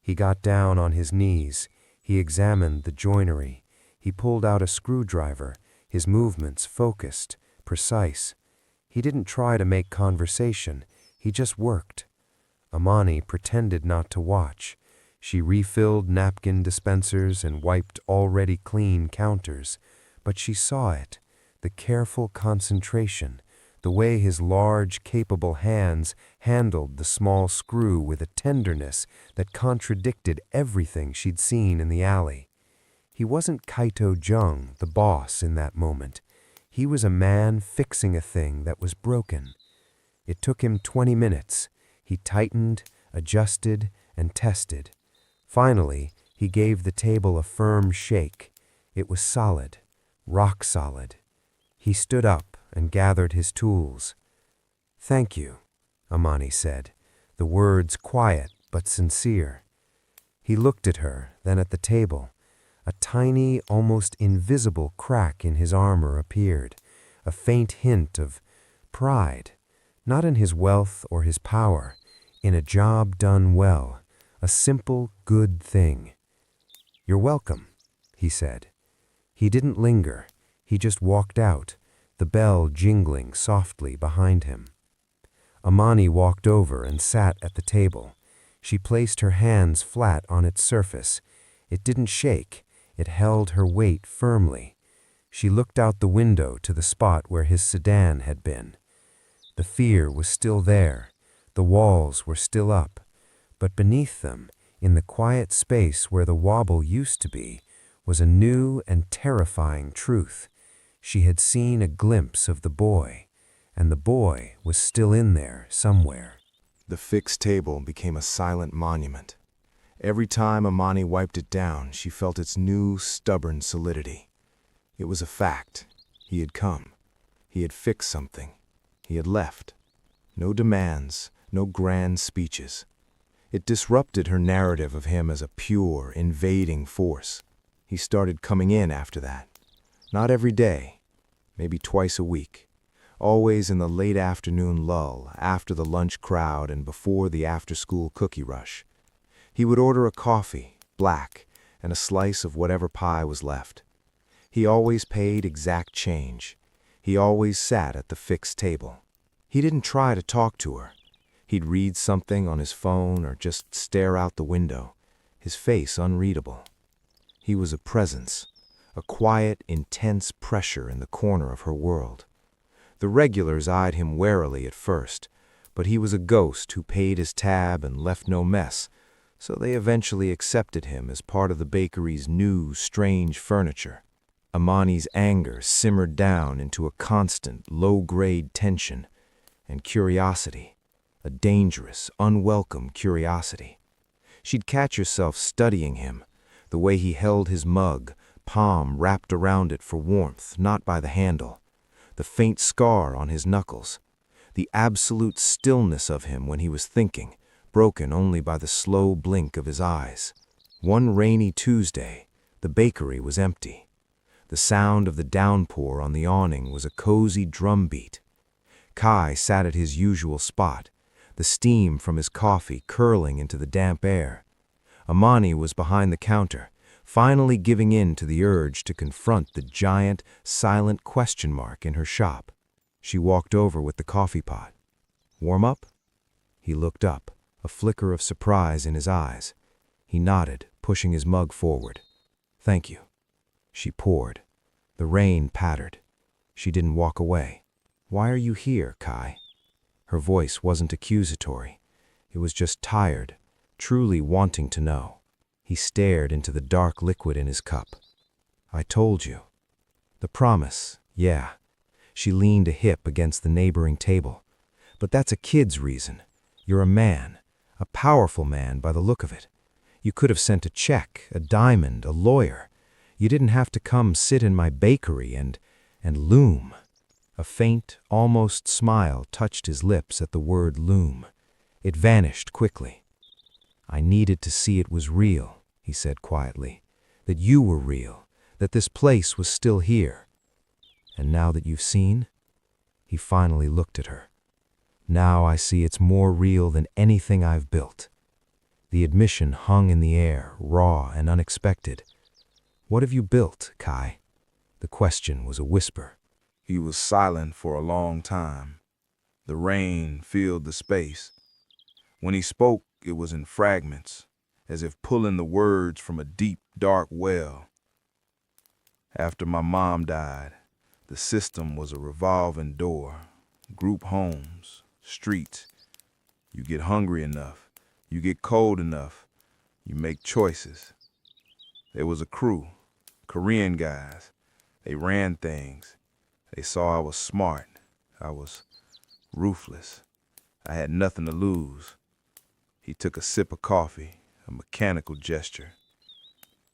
He got down on his knees. He examined the joinery. He pulled out a screwdriver, his movements focused, precise. He didn't try to make conversation, he just worked. Amani pretended not to watch. She refilled napkin dispensers and wiped already clean counters, but she saw it, the careful concentration, the way his large, capable hands handled the small screw with a tenderness that contradicted everything she'd seen in the alley. He wasn't Kaito Jung, the boss, in that moment. He was a man fixing a thing that was broken. It took him 20 minutes. He tightened, adjusted, and tested. Finally, he gave the table a firm shake. It was solid, rock solid. He stood up and gathered his tools. "Thank you," Amani said, the words quiet but sincere. He looked at her, then at the table. A tiny, almost invisible crack in his armor appeared, a faint hint of pride, not in his wealth or his power, in a job done well, a simple, good thing. "You're welcome," he said. He didn't linger. He just walked out, the bell jingling softly behind him. Amani walked over and sat at the table. She placed her hands flat on its surface. It didn't shake. It held her weight firmly. She looked out the window to the spot where his sedan had been. The fear was still there. The walls were still up. But beneath them, in the quiet space where the wobble used to be, was a new and terrifying truth. She had seen a glimpse of the boy, and the boy was still in there somewhere. The fixed table became a silent monument. Every time Amani wiped it down, she felt its new, stubborn solidity. It was a fact. He had come. He had fixed something. He had left. No demands, no grand speeches. It disrupted her narrative of him as a pure, invading force. He started coming in after that. Not every day, maybe twice a week. Always in the late afternoon lull, after the lunch crowd and before the after-school cookie rush. He would order a coffee, black, and a slice of whatever pie was left. He always paid exact change. He always sat at the fixed table. He didn't try to talk to her. He'd read something on his phone or just stare out the window, his face unreadable. He was a presence, a quiet, intense pressure in the corner of her world. The regulars eyed him warily at first, but he was a ghost who paid his tab and left no mess, so they eventually accepted him as part of the bakery's new, strange furniture. Amani's anger simmered down into a constant, low-grade tension, and curiosity, a dangerous, unwelcome curiosity. She'd catch herself studying him, the way he held his mug, palm wrapped around it for warmth, not by the handle, the faint scar on his knuckles, the absolute stillness of him when he was thinking, broken only by the slow blink of his eyes. One rainy Tuesday, the bakery was empty. The sound of the downpour on the awning was a cozy drumbeat. Kai sat at his usual spot, the steam from his coffee curling into the damp air. Amani was behind the counter, finally giving in to the urge to confront the giant, silent question mark in her shop. She walked over with the coffee pot. "Warm up?" He looked up, a flicker of surprise in his eyes. He nodded, pushing his mug forward. "Thank you." She poured. The rain pattered. She didn't walk away. "Why are you here, Kai?" Her voice wasn't accusatory. It was just tired, truly wanting to know. He stared into the dark liquid in his cup. "I told you." "The promise, yeah." She leaned a hip against the neighboring table. "But that's a kid's reason. You're a man, a powerful man by the look of it. You could have sent a check, a diamond, a lawyer. You didn't have to come sit in my bakery and loom." A faint, almost smile touched his lips at the word loom. It vanished quickly. "I needed to see it was real," he said quietly. "That you were real, that this place was still here. And now that you've seen?" He finally looked at her. "Now I see it's more real than anything I've built." The admission hung in the air, raw and unexpected. "What have you built, Kai?" The question was a whisper. He was silent for a long time. The rain filled the space. When he spoke, it was in fragments, as if pulling the words from a deep, dark well. After my mom died, the system was a revolving door. Group homes, streets. You get hungry enough, you get cold enough, you make choices. There was a crew, Korean guys. They ran things. They saw I was smart. I was ruthless. I had nothing to lose. He took a sip of coffee, a mechanical gesture.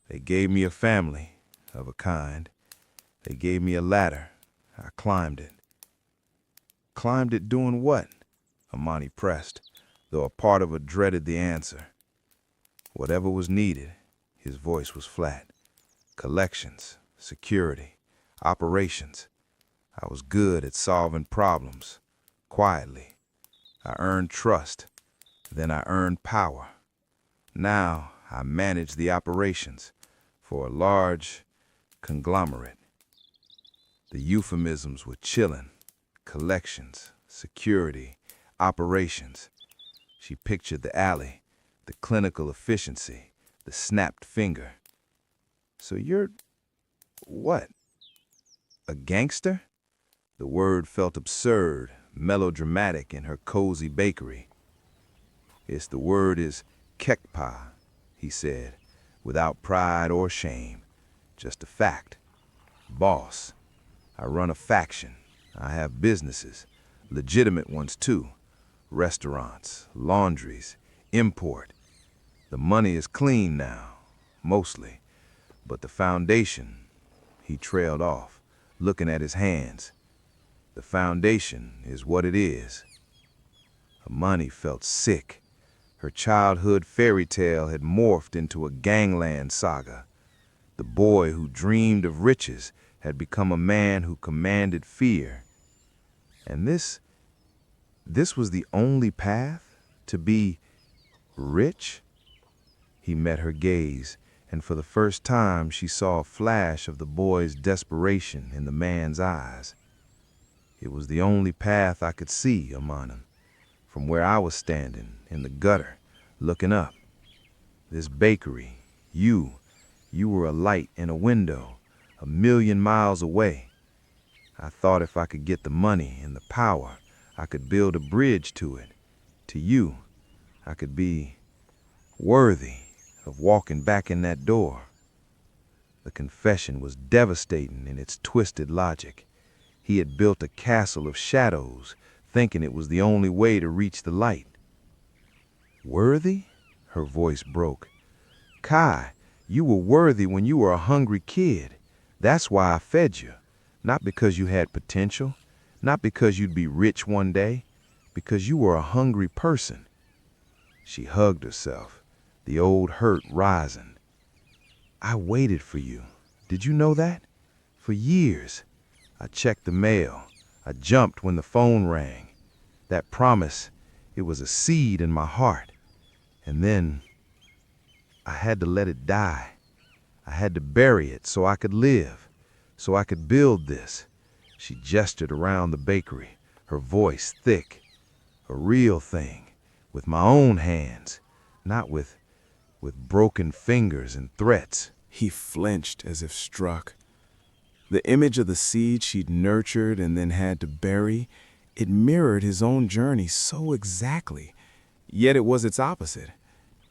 They gave me a family, of a kind. They gave me a ladder. I climbed it. Climbed it doing what? Amani pressed, though a part of her dreaded the answer. Whatever was needed, his voice was flat. Collections, security, operations. I was good at solving problems, quietly. I earned trust, then I earned power. Now I manage the operations for a large conglomerate. The euphemisms were chillin', collections, security, operations. She pictured the alley, the clinical efficiency, the snapped finger. So you're, what, a gangster? The word felt absurd, melodramatic in her cozy bakery. The word is kekpa, he said, without pride or shame, just a fact. Boss. I run a faction. I have businesses, legitimate ones too. Restaurants, laundries, import. The money is clean now, mostly. But the foundation, he trailed off, looking at his hands. The foundation is what it is. Amani felt sick. Her childhood fairy tale had morphed into a gangland saga. The boy who dreamed of riches had become a man who commanded fear. And this was the only path to be rich? He met her gaze, and for the first time she saw a flash of the boy's desperation in the man's eyes. It was the only path I could see, Amani, from where I was standing in the gutter, looking up. This bakery, you were a light in a window, 1,000,000 miles away. I thought if I could get the money and the power, I could build a bridge to it, to you. I could be worthy of walking back in that door. The confession was devastating in its twisted logic. He had built a castle of shadows, thinking it was the only way to reach the light. Worthy? Her voice broke. Kai, you were worthy when you were a hungry kid. That's why I fed you. Not because you had potential, not because you'd be rich one day, because you were a hungry person. She hugged herself, the old hurt rising. I waited for you. Did you know that? For years. I checked the mail. I jumped when the phone rang. That promise, it was a seed in my heart. And then I had to let it die. I had to bury it so I could live, so I could build this. She gestured around the bakery, her voice thick. A real thing, with my own hands, not with broken fingers and threats. He flinched as if struck. The image of the seed she'd nurtured and then had to bury, it mirrored his own journey so exactly. Yet it was its opposite.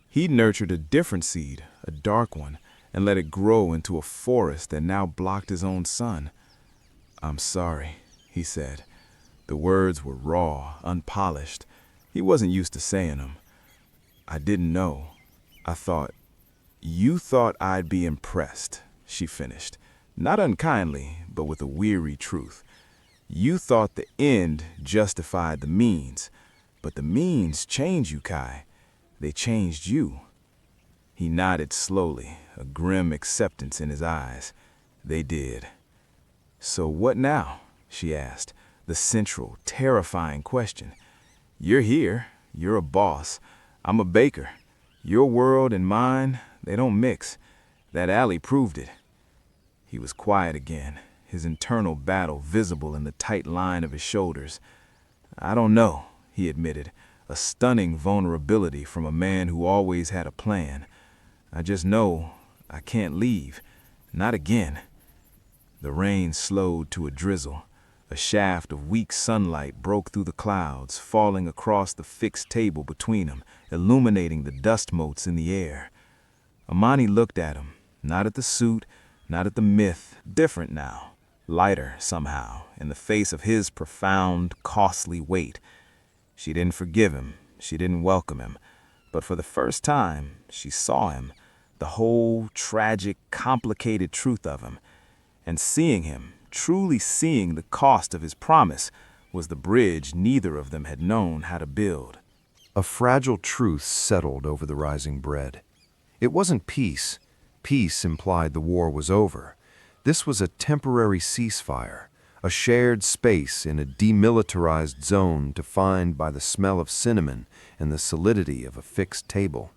He'd nurtured a different seed, a dark one, and let it grow into a forest that now blocked his own sun. I'm sorry, he said. The words were raw, unpolished. He wasn't used to saying them. I didn't know. I thought, you thought I'd be impressed, she finished. Not unkindly, but with a weary truth. You thought the end justified the means, but the means changed you, Kai. They changed you. He nodded slowly, a grim acceptance in his eyes. They did. So what now? She asked, the central, terrifying question. You're here. You're a boss. I'm a baker. Your world and mine, they don't mix. That alley proved it. He was quiet again, his internal battle visible in the tight line of his shoulders. "I don't know," he admitted, a stunning vulnerability from a man who always had a plan. "I just know I can't leave. Not again." The rain slowed to a drizzle. A shaft of weak sunlight broke through the clouds, falling across the fixed table between them, illuminating the dust motes in the air. Amani looked at him, not at the suit, not at the myth, different now, lighter somehow, in the face of his profound, costly weight. She didn't forgive him, she didn't welcome him, but for the first time, she saw him, the whole tragic, complicated truth of him. And seeing him, truly seeing the cost of his promise, was the bridge neither of them had known how to build. A fragile truth settled over the rising bread. It wasn't peace. Peace implied the war was over. This was a temporary ceasefire, a shared space in a demilitarized zone defined by the smell of cinnamon and the solidity of a fixed table.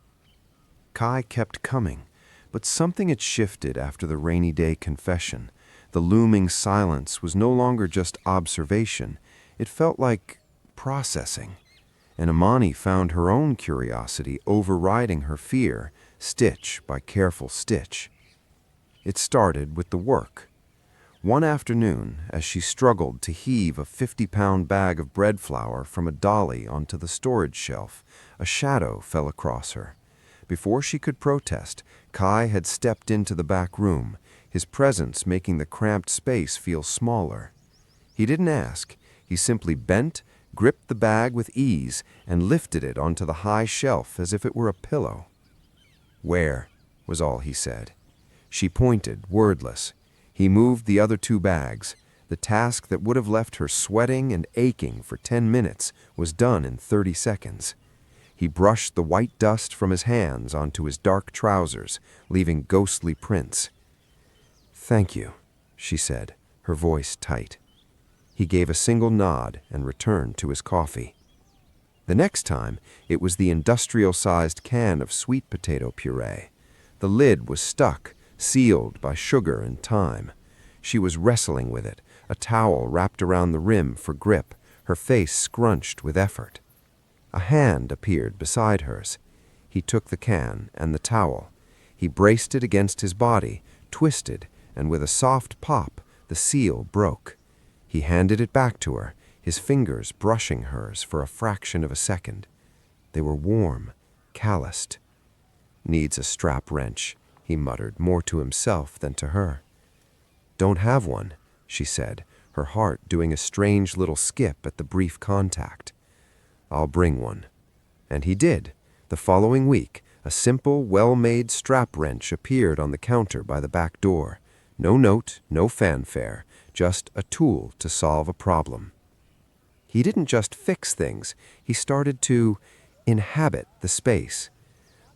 Kai kept coming, but something had shifted after the rainy day confession. The looming silence was no longer just observation, it felt like processing. And Amani found her own curiosity overriding her fear, stitch by careful stitch. It started with the work. One afternoon, as she struggled to heave a 50-pound bag of bread flour from a dolly onto the storage shelf, a shadow fell across her. Before she could protest, Kai had stepped into the back room, his presence making the cramped space feel smaller. He didn't ask. He simply bent, gripped the bag with ease, and lifted it onto the high shelf as if it were a pillow. "Where?" was all he said. She pointed, wordless. He moved the other 2 bags. The task that would have left her sweating and aching for 10 minutes was done in 30 seconds. He brushed the white dust from his hands onto his dark trousers, leaving ghostly prints. "Thank you," she said, her voice tight. He gave a single nod and returned to his coffee. The next time, it was the industrial-sized can of sweet potato puree. The lid was stuck, sealed by sugar and time. She was wrestling with it, a towel wrapped around the rim for grip, her face scrunched with effort. A hand appeared beside hers. He took the can and the towel. He braced it against his body, twisted, and with a soft pop, the seal broke. He handed it back to her, his fingers brushing hers for a fraction of a second. They were warm, calloused. "Needs a strap wrench," he muttered, more to himself than to her. "Don't have one," she said, her heart doing a strange little skip at the brief contact. "I'll bring one." And he did. The following week, a simple, well-made strap wrench appeared on the counter by the back door. No note, no fanfare, just a tool to solve a problem. He didn't just fix things, he started to inhabit the space.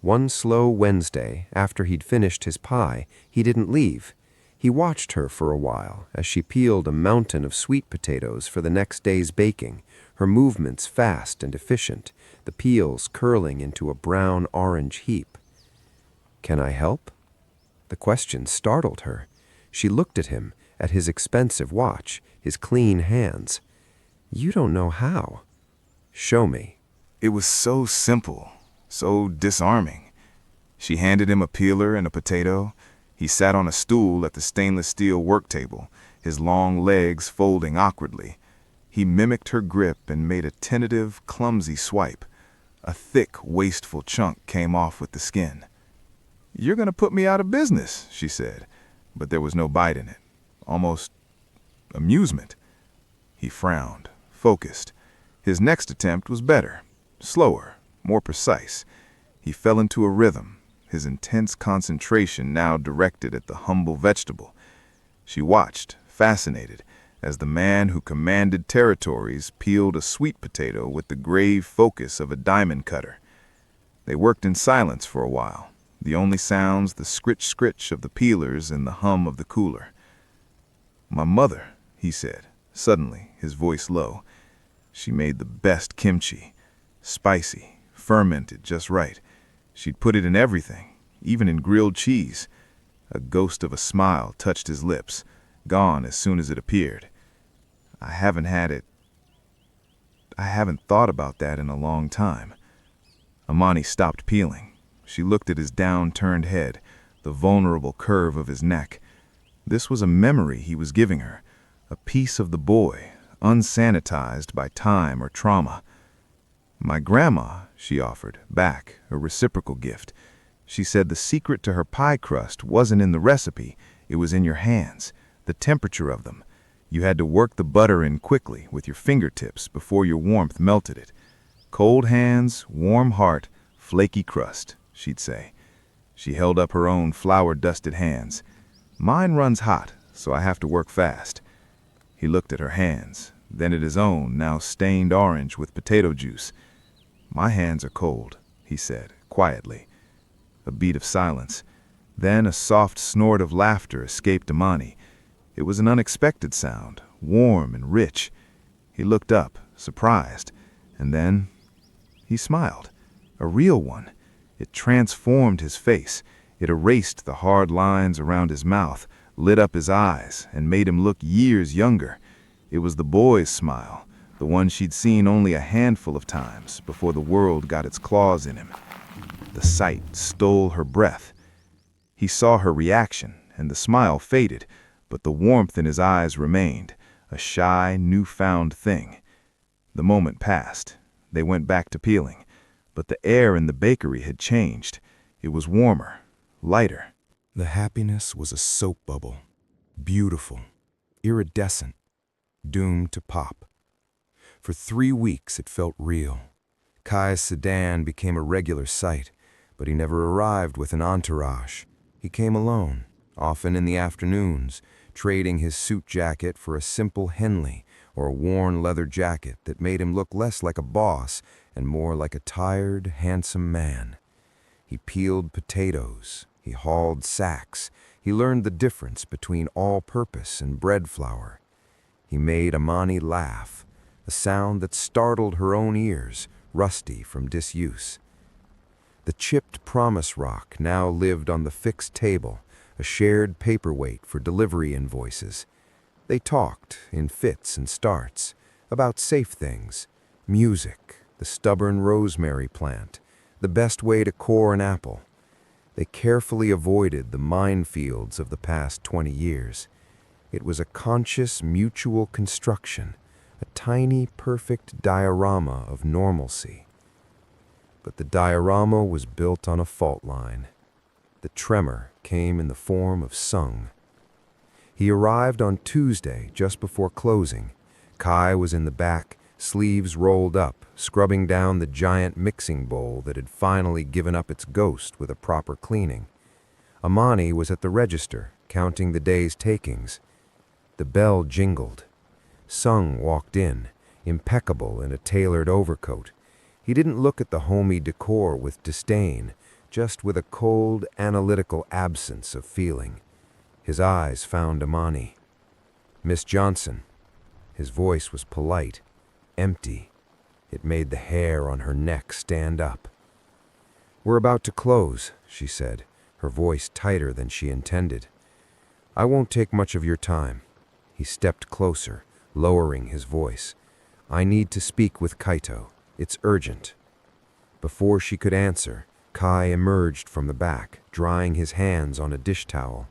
One slow Wednesday, after he'd finished his pie, he didn't leave. He watched her for a while as she peeled a mountain of sweet potatoes for the next day's baking, her movements fast and efficient, the peels curling into a brown-orange heap. "Can I help?" The question startled her. She looked at him, at his expensive watch, his clean hands. "You don't know how." "Show me." It was so simple, so disarming. She handed him a peeler and a potato. He sat on a stool at the stainless steel work table, his long legs folding awkwardly. He mimicked her grip and made a tentative, clumsy swipe. A thick, wasteful chunk came off with the skin. "You're going to put me out of business," she said, but there was no bite in it. Almost amusement. He frowned, focused. His next attempt was better, slower, more precise. He fell into a rhythm, his intense concentration now directed at the humble vegetable. She watched, fascinated, as the man who commanded territories peeled a sweet potato with the grave focus of a diamond cutter. They worked in silence for a while, the only sounds the scritch-scritch of the peelers and the hum of the cooler. "My mother," he said, suddenly, his voice low. "She made the best kimchi. Spicy, fermented just right. She'd put it in everything, even in grilled cheese." A ghost of a smile touched his lips. gone as soon as it appeared. I haven't had it. I haven't thought about that in a long time. Amani stopped peeling. She looked at his down-turned head, the vulnerable curve of his neck. This was a memory he was giving her, a piece of the boy, unsanitized by time or trauma. My grandma, she offered, back, a reciprocal gift. She said the secret to her pie crust wasn't in the recipe, it was in your hands, the temperature of them. You had to work the butter in quickly with your fingertips before your warmth melted it. Cold hands, warm heart, flaky crust, she'd say. She held up her own flour-dusted hands. Mine runs hot, so I have to work fast. He looked at her hands, then at his own, now stained orange with potato juice. My hands are cold, he said, quietly. A beat of silence. Then a soft snort of laughter escaped Amani. It was an unexpected sound, warm and rich. He looked up, surprised, and then he smiled. A real one. It transformed his face. It erased the hard lines around his mouth, lit up his eyes, and made him look years younger. It was the boy's smile, the one she'd seen only a handful of times before the world got its claws in him. The sight stole her breath. He saw her reaction, and the smile faded, but the warmth in his eyes remained, a shy, newfound thing. The moment passed. They went back to peeling, but the air in the bakery had changed. It was warmer, lighter. The happiness was a soap bubble, beautiful, iridescent, doomed to pop. For 3 weeks it felt real. Kai's sedan became a regular sight, but he never arrived with an entourage. He came alone, often in the afternoons, trading his suit jacket for a simple Henley or a worn leather jacket that made him look less like a boss and more like a tired, handsome man. He peeled potatoes, he hauled sacks, he learned the difference between all-purpose and bread flour. He made Amani laugh, a sound that startled her own ears, rusty from disuse. The chipped promise rock now lived on the fixed table, a shared paperweight for delivery invoices. They talked, in fits and starts, about safe things, music, the stubborn rosemary plant, the best way to core an apple. They carefully avoided the minefields of the past 20 years. It was a conscious mutual construction, a tiny, perfect diorama of normalcy. But the diorama was built on a fault line. The tremor came in the form of Sung. He arrived on Tuesday, just before closing. Kai was in the back, sleeves rolled up, scrubbing down the giant mixing bowl that had finally given up its ghost with a proper cleaning. Amani was at the register, counting the day's takings. The bell jingled. Sung walked in, impeccable in a tailored overcoat. He didn't look at the homey decor with disdain, just with a cold, analytical absence of feeling. His eyes found Amani. "Miss Johnson." His voice was polite, empty. It made the hair on her neck stand up. "We're about to close," she said, her voice tighter than she intended. "I won't take much of your time." He stepped closer, lowering his voice. "I need to speak with Kaito. It's urgent." Before she could answer, Kai emerged from the back, drying his hands on a dish towel.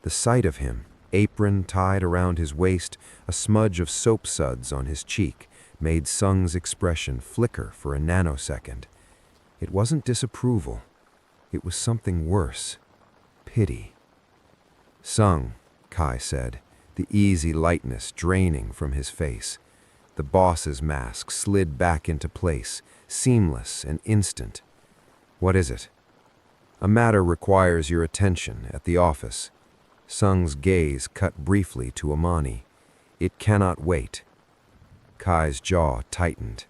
The sight of him, apron tied around his waist, a smudge of soap suds on his cheek, made Sung's expression flicker for a nanosecond. It wasn't disapproval. It was something worse. Pity. "Sung," Kai said, the easy lightness draining from his face. The boss's mask slid back into place, seamless and instant. "What is it?" "A matter requires your attention at the office." Sung's gaze cut briefly to Amani. "It cannot wait." Kai's jaw tightened.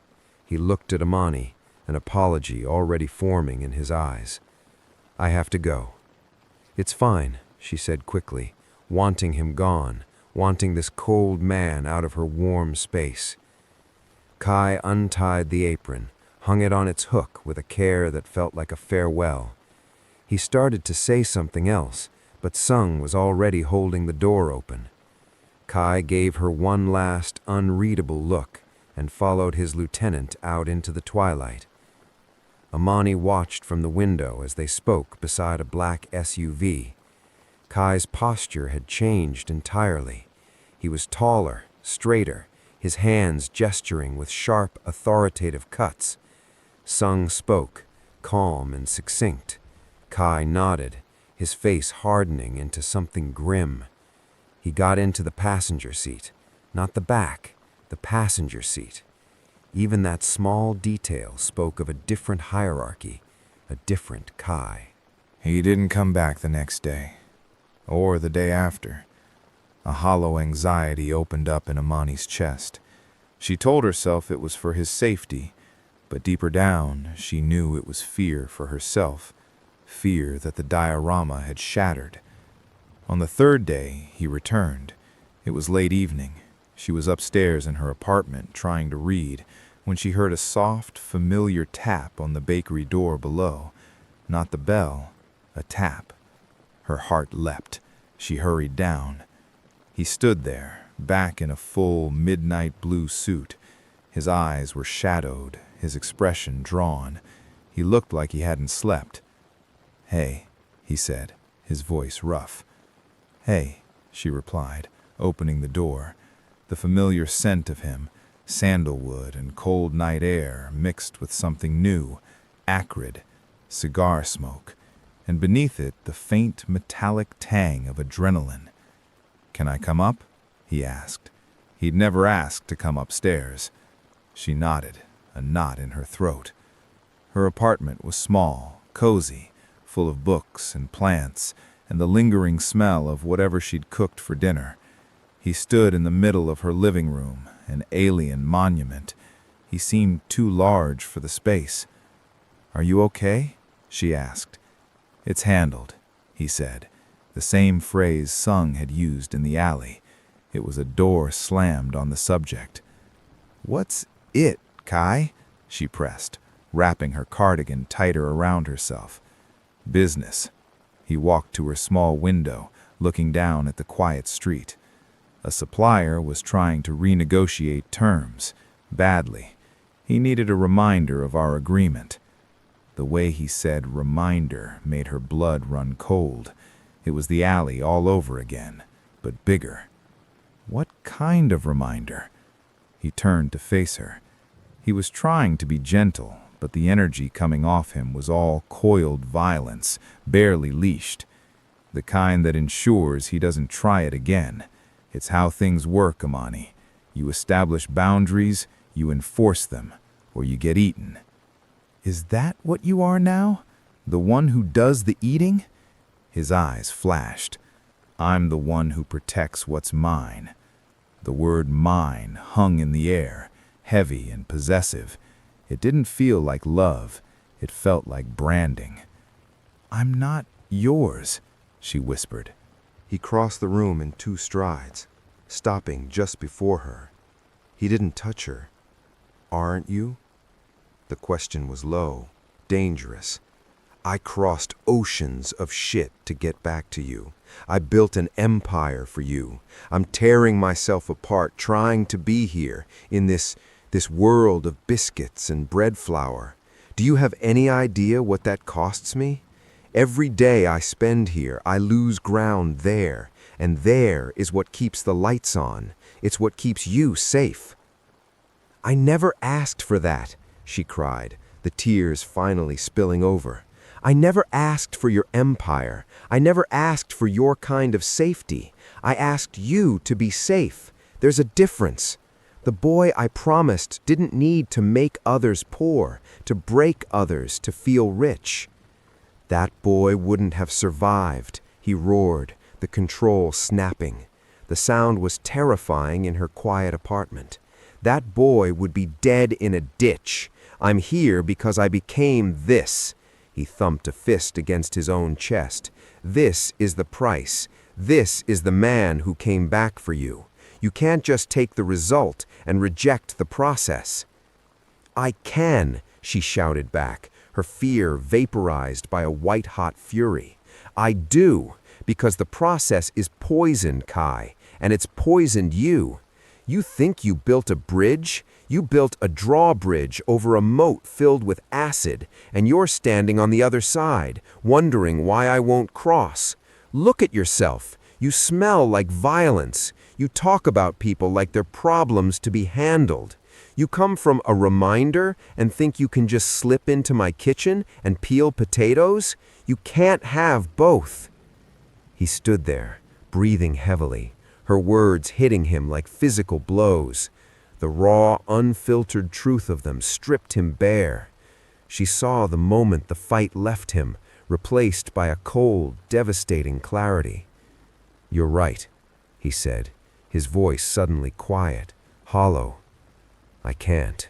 He looked at Amani, an apology already forming in his eyes. "I have to go." "It's fine," she said quickly, wanting him gone, wanting this cold man out of her warm space. Kai untied the apron, hung it on its hook with a care that felt like a farewell. He started to say something else, but Sung was already holding the door open. Kai gave her one last, unreadable look and followed his lieutenant out into the twilight. Amani watched from the window as they spoke beside a black SUV. Kai's posture had changed entirely. He was taller, straighter, his hands gesturing with sharp, authoritative cuts. Sung spoke, calm and succinct. Kai nodded, his face hardening into something grim. He got into the passenger seat, not the back, the passenger seat. Even that small detail spoke of a different hierarchy, a different Kai. He didn't come back the next day, or the day after. A hollow anxiety opened up in Amani's chest. She told herself it was for his safety, but deeper down, she knew it was fear for herself, fear that the diorama had shattered. On the third day, he returned. It was late evening. She was upstairs in her apartment trying to read when she heard a soft, familiar tap on the bakery door below. Not the bell, a tap. Her heart leapt. She hurried down. He stood there, back in a full midnight blue suit. His eyes were shadowed, his expression drawn. He looked like he hadn't slept. "Hey," he said, his voice rough. "Hey," she replied, opening the door. The familiar scent of him, sandalwood and cold night air mixed with something new, acrid, cigar smoke, and beneath it the faint metallic tang of adrenaline. "Can I come up?" he asked. He'd never asked to come upstairs. She nodded, a knot in her throat. Her apartment was small, cozy, full of books and plants, and the lingering smell of whatever she'd cooked for dinner. He stood in the middle of her living room, an alien monument. He seemed too large for the space. "Are you okay?" she asked. "It's handled," he said, the same phrase Sung had used in the alley. It was a door slammed on the subject. "What's it, Kai?" she pressed, wrapping her cardigan tighter around herself. "Business." He walked to her small window, looking down at the quiet street. A supplier was trying to renegotiate terms, badly. He needed a reminder of our agreement. The way he said reminder made her blood run cold. It was the alley all over again, but bigger. What kind of reminder? He turned to face her. He was trying to be gentle, but the energy coming off him was all coiled violence, barely leashed. The kind that ensures he doesn't try it again. It's how things work, Amani. You establish boundaries, you enforce them, or you get eaten. "Is that what you are now? The one who does the eating?" His eyes flashed. "I'm the one who protects what's mine." The word mine hung in the air, heavy and possessive. It didn't feel like love. It felt like branding. "I'm not yours," she whispered. He crossed the room in 2 strides, stopping just before her. He didn't touch her. "Aren't you?" The question was low, dangerous. "I crossed oceans of shit to get back to you. I built an empire for you. I'm tearing myself apart trying to be here in this world of biscuits and bread flour. Do you have any idea what that costs me? Every day I spend here, I lose ground there, and there is what keeps the lights on. It's what keeps you safe." "I never asked for that," she cried, the tears finally spilling over. "I never asked for your empire. I never asked for your kind of safety. I asked you to be safe. There's a difference. The boy I promised didn't need to make others poor, to break others to feel rich. That boy wouldn't have survived," he roared, the control snapping. The sound was terrifying in her quiet apartment. "That boy would be dead in a ditch. I'm here because I became this." He thumped a fist against his own chest. "This is the price. This is the man who came back for you. You can't just take the result and reject the process." "I can," she shouted back, her fear vaporized by a white-hot fury. "I do, because the process is poison, Kai, and it's poisoned you. You think you built a bridge? You built a drawbridge over a moat filled with acid, and you're standing on the other side, wondering why I won't cross. Look at yourself. You smell like violence. You talk about people like they're problems to be handled. You come from a reminder and think you can just slip into my kitchen and peel potatoes? You can't have both. He stood there, breathing heavily, her words hitting him like physical blows. The raw, unfiltered truth of them stripped him bare. She saw the moment the fight left him, replaced by a cold, devastating clarity. "You're right," he said, his voice suddenly quiet, hollow. "I can't."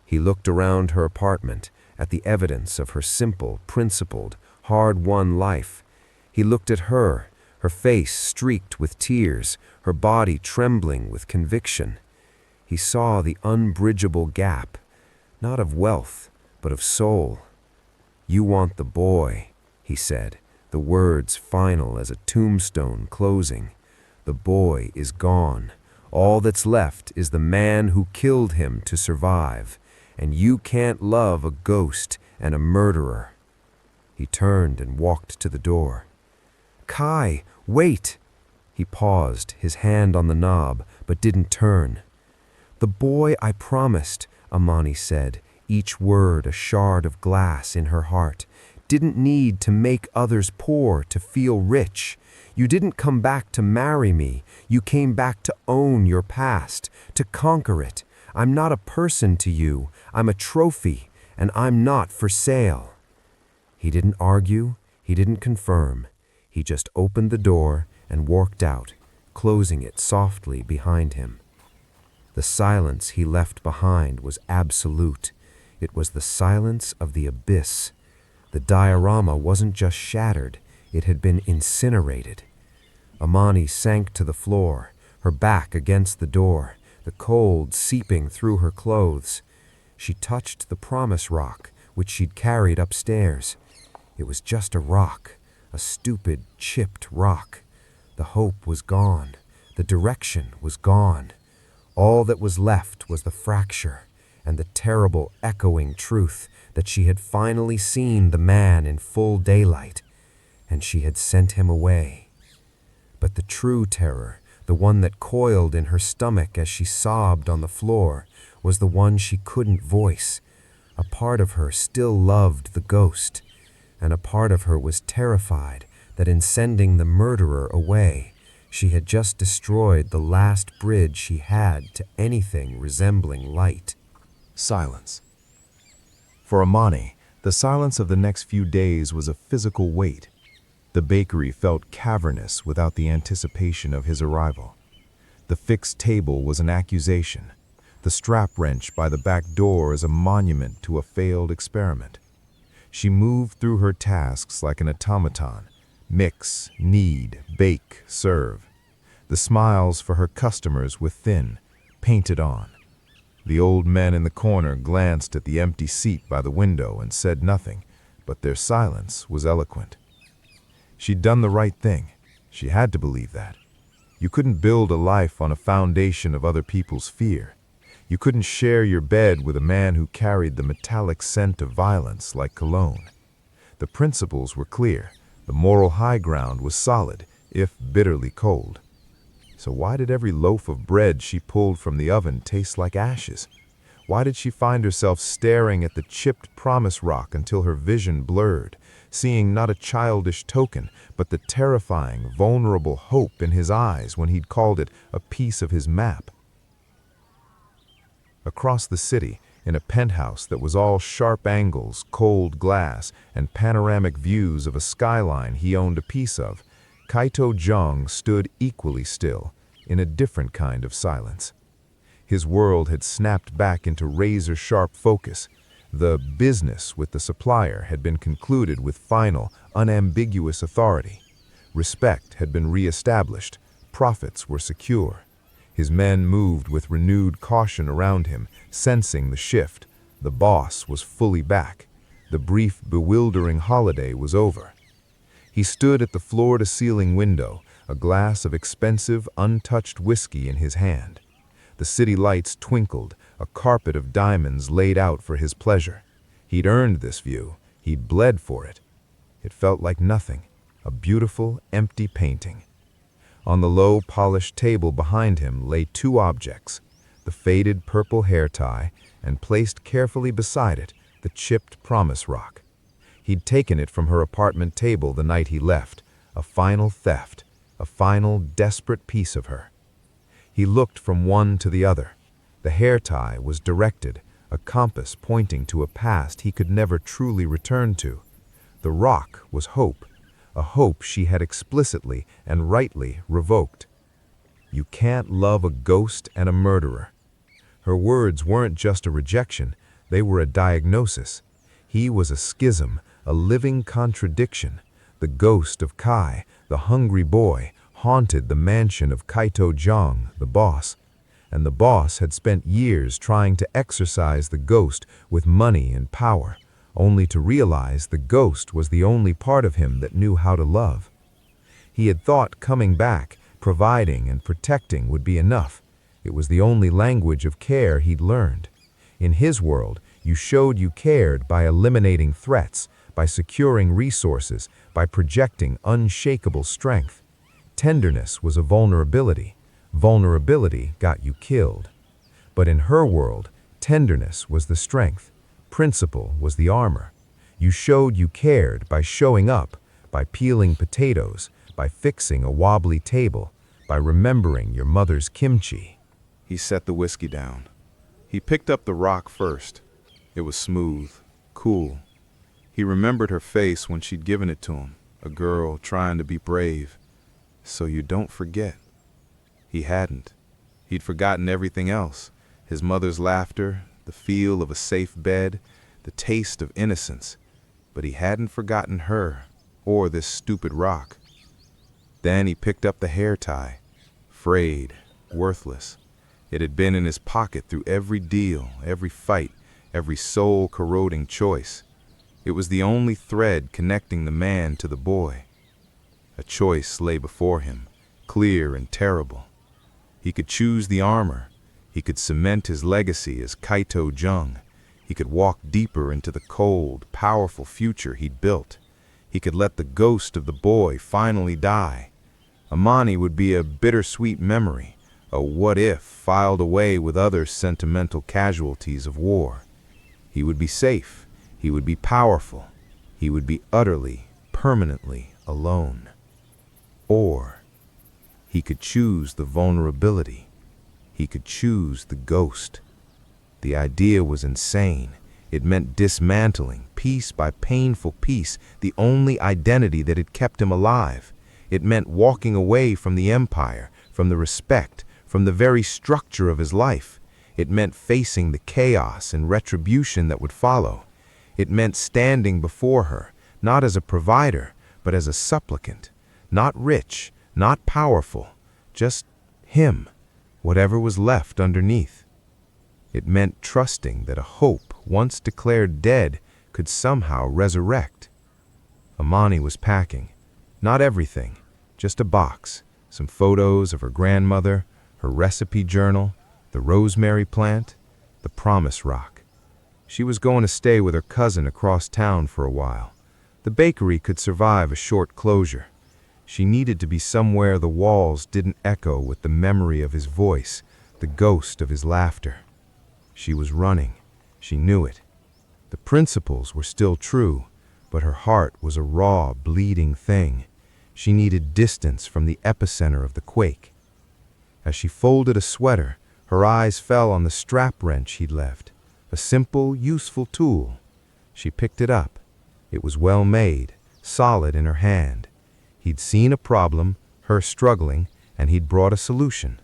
He looked around her apartment, at the evidence of her simple, principled, hard-won life. He looked at her face streaked with tears, her body trembling with conviction. He saw the unbridgeable gap, not of wealth, but of soul. "You want the boy," he said, the words final as a tombstone closing. "The boy is gone. All that's left is the man who killed him to survive, and you can't love a ghost and a murderer." He turned and walked to the door. "Kai, wait!" He paused, his hand on the knob, but didn't turn. "The boy I promised," Amani said, each word a shard of glass in her heart, "didn't need to make others poor to feel rich. You didn't come back to marry me. You came back to own your past, to conquer it. I'm not a person to you. I'm a trophy, and I'm not for sale." He didn't argue. He didn't confirm. He just opened the door and walked out, closing it softly behind him. The silence he left behind was absolute. It was the silence of the abyss. The diorama wasn't just shattered, it had been incinerated. Amani sank to the floor, her back against the door, the cold seeping through her clothes. She touched the promise rock, which she'd carried upstairs. It was just a rock, a stupid, chipped rock. The hope was gone. The direction was gone. All that was left was the fracture and the terrible echoing truth that she had finally seen the man in full daylight, and she had sent him away. But the true terror, the one that coiled in her stomach as she sobbed on the floor, was the one she couldn't voice. A part of her still loved the ghost, and a part of her was terrified that in sending the murderer away, she had just destroyed the last bridge she had to anything resembling light. Silence. For Amani, the silence of the next few days was a physical weight. The bakery felt cavernous without the anticipation of his arrival. The fixed table was an accusation. The strap wrench by the back door is a monument to a failed experiment. She moved through her tasks like an automaton. Mix, knead, bake, serve. The smiles for her customers were thin, painted on. The old men in the corner glanced at the empty seat by the window and said nothing, but their silence was eloquent. She'd done the right thing. She had to believe that. You couldn't build a life on a foundation of other people's fear. You couldn't share your bed with a man who carried the metallic scent of violence like cologne. The principles were clear. The moral high ground was solid, if bitterly cold. So why did every loaf of bread she pulled from the oven taste like ashes? Why did she find herself staring at the chipped promise rock until her vision blurred, seeing not a childish token, but the terrifying, vulnerable hope in his eyes when he'd called it a piece of his map? Across the city, in a penthouse that was all sharp angles, cold glass, and panoramic views of a skyline he owned a piece of, Kaito Jung stood equally still, in a different kind of silence. His world had snapped back into razor-sharp focus. The business with the supplier had been concluded with final, unambiguous authority. Respect had been re-established. Profits were secure. His men moved with renewed caution around him, sensing the shift. The boss was fully back. The brief, bewildering holiday was over. He stood at the floor-to-ceiling window, a glass of expensive, untouched whiskey in his hand. The city lights twinkled, a carpet of diamonds laid out for his pleasure. He'd earned this view. He'd bled for it. It felt like nothing, a beautiful, empty painting. On the low, polished table behind him lay two objects, the faded purple hair tie, and placed carefully beside it, the chipped promise rock. He'd taken it from her apartment table the night he left, a final theft, a final desperate piece of her. He looked from one to the other. The hair tie was directed, a compass pointing to a past he could never truly return to. The rock was hope, a hope she had explicitly and rightly revoked. You can't love a ghost and a murderer. Her words weren't just a rejection, they were a diagnosis. He was a schism, a living contradiction. The ghost of Kai, the hungry boy, haunted the mansion of Kaito Jong, the boss. And the boss had spent years trying to exorcise the ghost with money and power, only to realize the ghost was the only part of him that knew how to love. He had thought coming back, providing and protecting would be enough. It was the only language of care he'd learned. In his world, you showed you cared by eliminating threats, by securing resources, by projecting unshakable strength. Tenderness was a vulnerability. Vulnerability got you killed. But in her world, tenderness was the strength. Principle was the armor. You showed you cared by showing up, by peeling potatoes, by fixing a wobbly table, by remembering your mother's kimchi. He set the whiskey down. He picked up the rock first. It was smooth, cool. He remembered her face when she'd given it to him, a girl trying to be brave. So you don't forget. He hadn't. He'd forgotten everything else. His mother's laughter, the feel of a safe bed, the taste of innocence. But he hadn't forgotten her, or this stupid rock. Then he picked up the hair tie, frayed, worthless. It had been in his pocket through every deal, every fight, every soul-corroding choice. It was the only thread connecting the man to the boy. A choice lay before him, clear and terrible. He could choose the armor. He could cement his legacy as Kaito Jung. He could walk deeper into the cold, powerful future he'd built. He could let the ghost of the boy finally die. Amani would be a bittersweet memory, a what-if filed away with other sentimental casualties of war. He would be safe. He would be powerful. He would be utterly, permanently alone. Or he could choose the vulnerability. He could choose the ghost. The idea was insane. It meant dismantling, piece by painful piece, the only identity that had kept him alive. It meant walking away from the empire, from the respect, from the very structure of his life. It meant facing the chaos and retribution that would follow. It meant standing before her, not as a provider, but as a supplicant. Not rich, not powerful, just him, whatever was left underneath. It meant trusting that a hope, once declared dead, could somehow resurrect. Amani was packing. Not everything, just a box, some photos of her grandmother, her recipe journal, the rosemary plant, the promise rock. She was going to stay with her cousin across town for a while. The bakery could survive a short closure. She needed to be somewhere the walls didn't echo with the memory of his voice, the ghost of his laughter. She was running. She knew it. The principles were still true, but her heart was a raw, bleeding thing. She needed distance from the epicenter of the quake. As she folded a sweater, her eyes fell on the strap wrench he'd left, a simple, useful tool. She picked it up. It was well made, solid in her hand. He'd seen a problem, her struggling, and he'd brought a solution.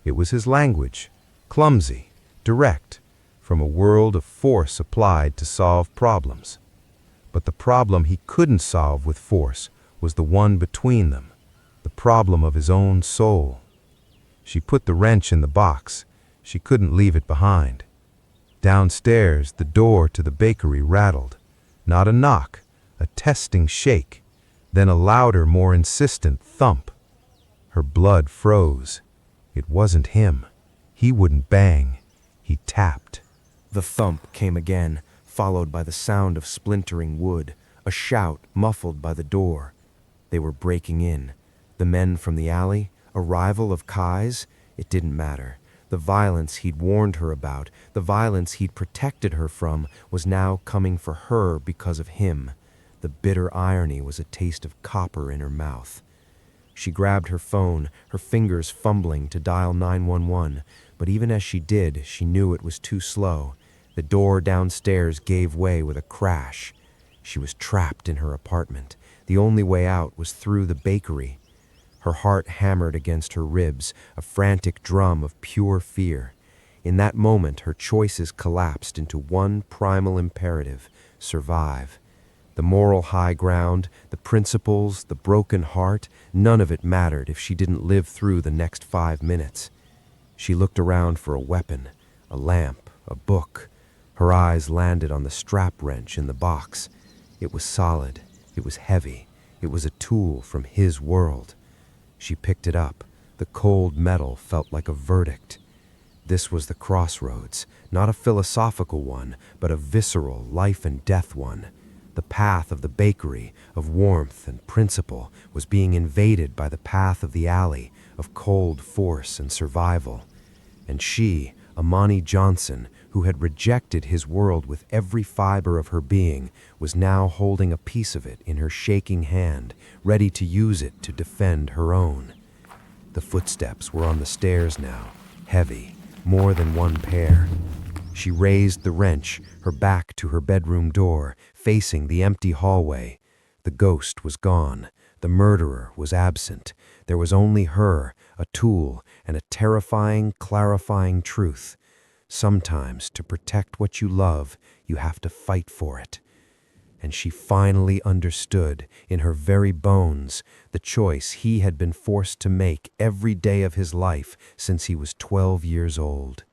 It was his language, clumsy, direct, from a world of force applied to solve problems. But the problem he couldn't solve with force was the one between them, the problem of his own soul. She put the wrench in the box. She couldn't leave it behind. Downstairs, the door to the bakery rattled. Not a knock, a testing shake, then a louder, more insistent thump. Her blood froze. It wasn't him. He wouldn't bang. He tapped. The thump came again, followed by the sound of splintering wood, a shout muffled by the door. They were breaking in. The men from the alley, a rival of Kai's? It didn't matter. The violence he'd warned her about, the violence he'd protected her from, was now coming for her because of him. The bitter irony was a taste of copper in her mouth. She grabbed her phone, her fingers fumbling to dial 911, but even as she did, she knew it was too slow. The door downstairs gave way with a crash. She was trapped in her apartment. The only way out was through the bakery. Her heart hammered against her ribs, a frantic drum of pure fear. In that moment, her choices collapsed into one primal imperative: survive. The moral high ground, the principles, the broken heart, none of it mattered if she didn't live through the next 5 minutes. She looked around for a weapon, a lamp, a book. Her eyes landed on the strap wrench in the box. It was solid. It was heavy. It was a tool from his world. She picked it up. The cold metal felt like a verdict. This was the crossroads, not a philosophical one, but a visceral, life and death one. The path of the bakery, of warmth and principle, was being invaded by the path of the alley, of cold force and survival. And she, Amani Johnson, who had rejected his world with every fiber of her being, was now holding a piece of it in her shaking hand, ready to use it to defend her own. The footsteps were on the stairs now, heavy, more than one pair. She raised the wrench, her back to her bedroom door, facing the empty hallway. The ghost was gone. The murderer was absent. There was only her, a tool, and a terrifying, clarifying truth. Sometimes, to protect what you love, you have to fight for it. And she finally understood, in her very bones, the choice he had been forced to make every day of his life since he was 12 years old.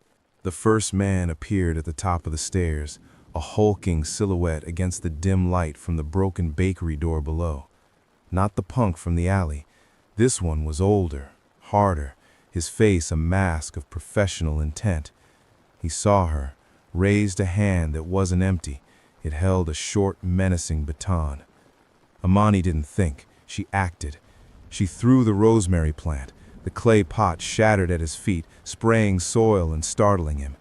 The first man appeared at the top of the stairs, a hulking silhouette against the dim light from the broken bakery door below. Not the punk from the alley. This one was older, harder, his face a mask of professional intent. He saw her, raised a hand that wasn't empty. It held a short, menacing baton. Amani didn't think. She acted. She threw the rosemary plant. The clay pot shattered at his feet, spraying soil and startling him.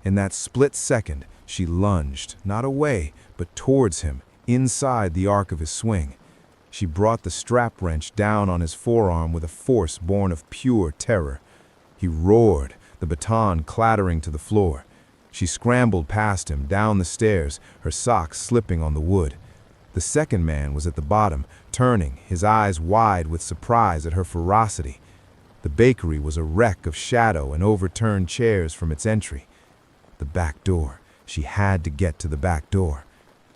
In that split second, she lunged, not away, but towards him, inside the arc of his swing. She brought the strap wrench down on his forearm with a force born of pure terror. He roared, the baton clattering to the floor. She scrambled past him, down the stairs, her socks slipping on the wood. The second man was at the bottom, turning, his eyes wide with surprise at her ferocity. The bakery was a wreck of shadow and overturned chairs from its entry. The back door. She had to get to the back door.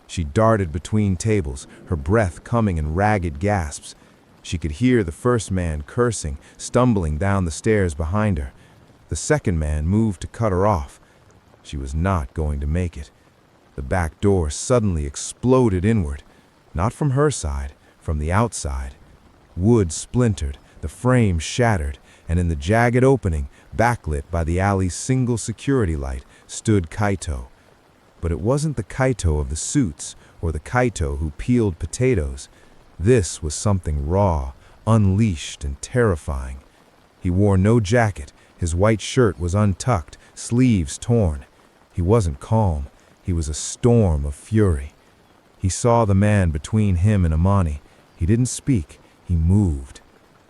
She darted between tables, her breath coming in ragged gasps. She could hear the first man cursing, stumbling down the stairs behind her. The second man moved to cut her off. She was not going to make it. The back door suddenly exploded inward, not from her side, from the outside. Wood splintered, the frame shattered, and in the jagged opening, backlit by the alley's single security light, stood Kaito. But it wasn't the Kaito of the suits or the Kaito who peeled potatoes. This was something raw, unleashed, and terrifying. He wore no jacket. His white shirt was untucked, sleeves torn. He wasn't calm. He was a storm of fury. He saw the man between him and Amani. He didn't speak. He moved.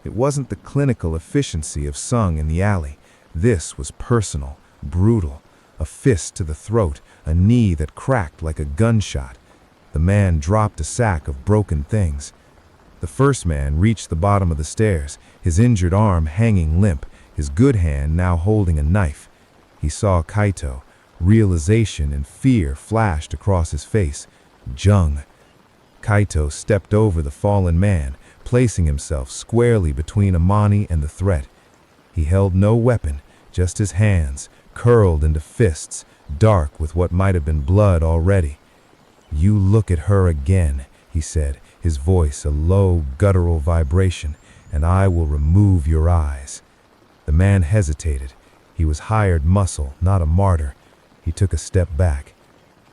It wasn't the clinical efficiency of Sung in the alley. This was personal, brutal. A fist to the throat, a knee that cracked like a gunshot. The man dropped a sack of broken things. The first man reached the bottom of the stairs, his injured arm hanging limp, his good hand now holding a knife. He saw Kaito. Realization and fear flashed across his face. Jung. Kaito stepped over the fallen man, placing himself squarely between Amani and the threat. He held no weapon, just his hands, curled into fists, dark with what might have been blood already. "You look at her again," he said, his voice a low, guttural vibration, and I will remove your eyes." The man hesitated. He was hired muscle, not a martyr. He took a step back.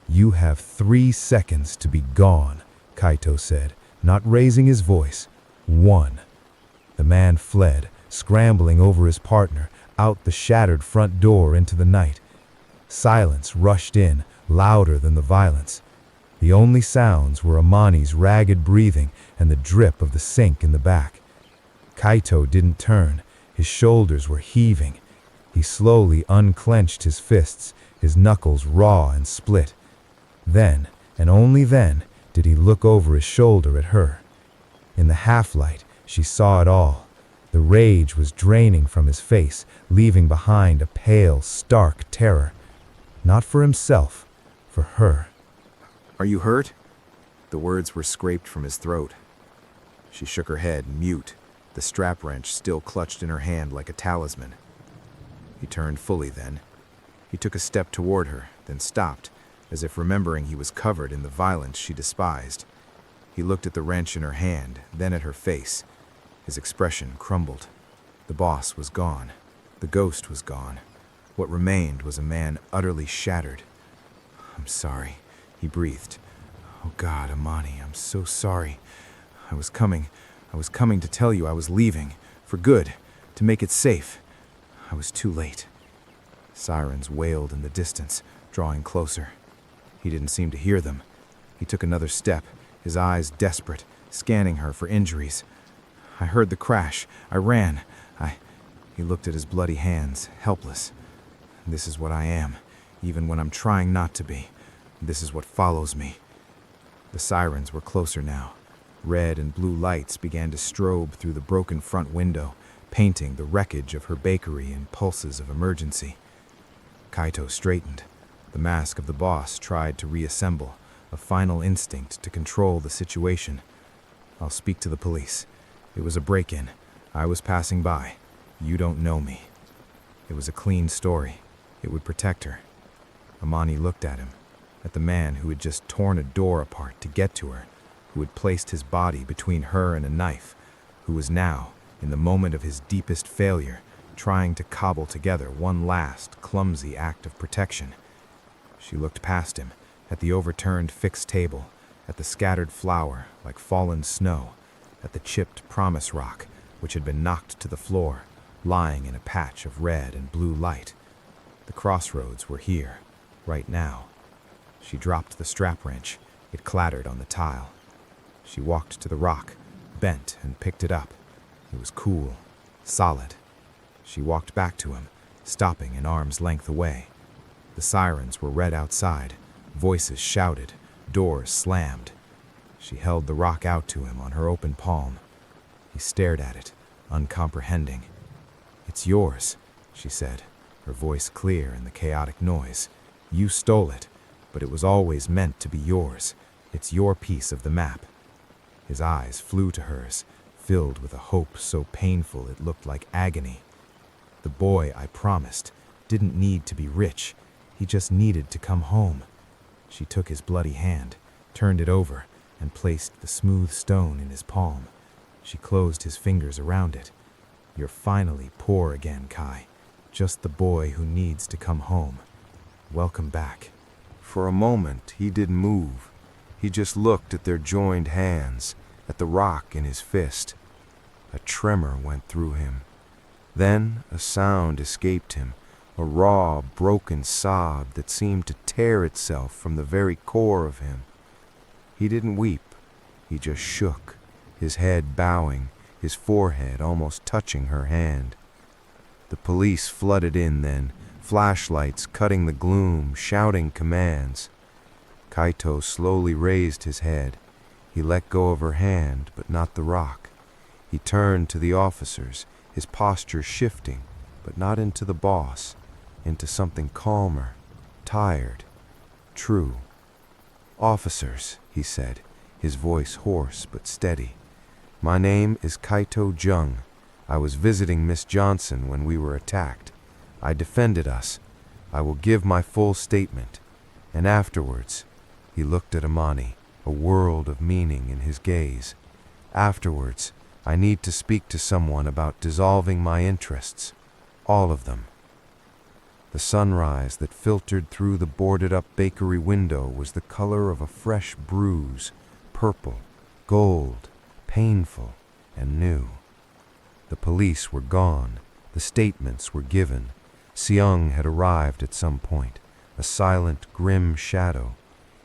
"You have 3 seconds to be gone," Kaito said, not raising his voice. 1. The man fled, scrambling over his partner, out the shattered front door into the night. Silence rushed in, louder than the violence. The only sounds were Amani's ragged breathing and the drip of the sink in the back. Kaito didn't turn. His shoulders were heaving. He slowly unclenched his fists, his knuckles raw and split. Then, and only then, did he look over his shoulder at her. In the half-light, she saw it all. The rage was draining from his face, leaving behind a pale, stark terror. Not for himself, for her. "Are you hurt?" The words were scraped from his throat. She shook her head, mute, the strap wrench still clutched in her hand like a talisman. He turned fully then. He took a step toward her, then stopped, as if remembering he was covered in the violence she despised. He looked at the wrench in her hand, then at her face. His expression crumbled. The boss was gone. The ghost was gone. What remained was a man utterly shattered. "I'm sorry," he breathed. "Oh God, Amani, I'm so sorry. I was coming to tell you I was leaving, for good, to make it safe. I was too late." Sirens wailed in the distance, drawing closer. He didn't seem to hear them. He took another step, his eyes desperate, scanning her for injuries. "I heard the crash. I ran. He looked at his bloody hands, helpless. "This is what I am, even when I'm trying not to be. This is what follows me." The sirens were closer now. Red and blue lights began to strobe through the broken front window, painting the wreckage of her bakery in pulses of emergency. Kaito straightened. The mask of the boss tried to reassemble, a final instinct to control the situation. "I'll speak to the police. It was a break-in. I was passing by. You don't know me." It was a clean story. It would protect her. Amani looked at him, at the man who had just torn a door apart to get to her, who had placed his body between her and a knife, who was now, in the moment of his deepest failure, trying to cobble together one last, clumsy act of protection. She looked past him, at the overturned fixed table, at the scattered flour like fallen snow, at the chipped promise rock, which had been knocked to the floor, lying in a patch of red and blue light. The crossroads were here, right now. She dropped the strap wrench. It clattered on the tile. She walked to the rock, bent and picked it up. It was cool, solid. She walked back to him, stopping an arm's length away. The sirens were red outside. Voices shouted. Doors slammed. She held the rock out to him on her open palm. He stared at it, uncomprehending. "It's yours," she said, her voice clear in the chaotic noise. "You stole it, but it was always meant to be yours. It's your piece of the map." His eyes flew to hers, filled with a hope so painful it looked like agony. The boy I promised didn't need to be rich. He just needed to come home. She took his bloody hand, turned it over, and placed the smooth stone in his palm. She closed his fingers around it. "You're finally poor again, Kai. Just the boy who needs to come home. Welcome back." For a moment, he didn't move. He just looked at their joined hands, at the rock in his fist. A tremor went through him. Then a sound escaped him, a raw, broken sob that seemed to tear itself from the very core of him. He didn't weep. He just shook, his head bowing, his forehead almost touching her hand. The police flooded in then, flashlights cutting the gloom, shouting commands. Kaito slowly raised his head. He let go of her hand, but not the rock. He turned to the officers, his posture shifting, but not into the boss, into something calmer, tired, true. "Officers," he said, his voice hoarse but steady. "My name is Kaito Jung. I was visiting Miss Johnson when we were attacked. I defended us. I will give my full statement. And afterwards," he looked at Amani, a world of meaning in his gaze. "Afterwards, I need to speak to someone about dissolving my interests. All of them. The sunrise that filtered through the boarded-up bakery window was the color of a fresh bruise, purple, gold, painful, and new. The police were gone. The statements were given. Seung had arrived at some point, a silent, grim shadow.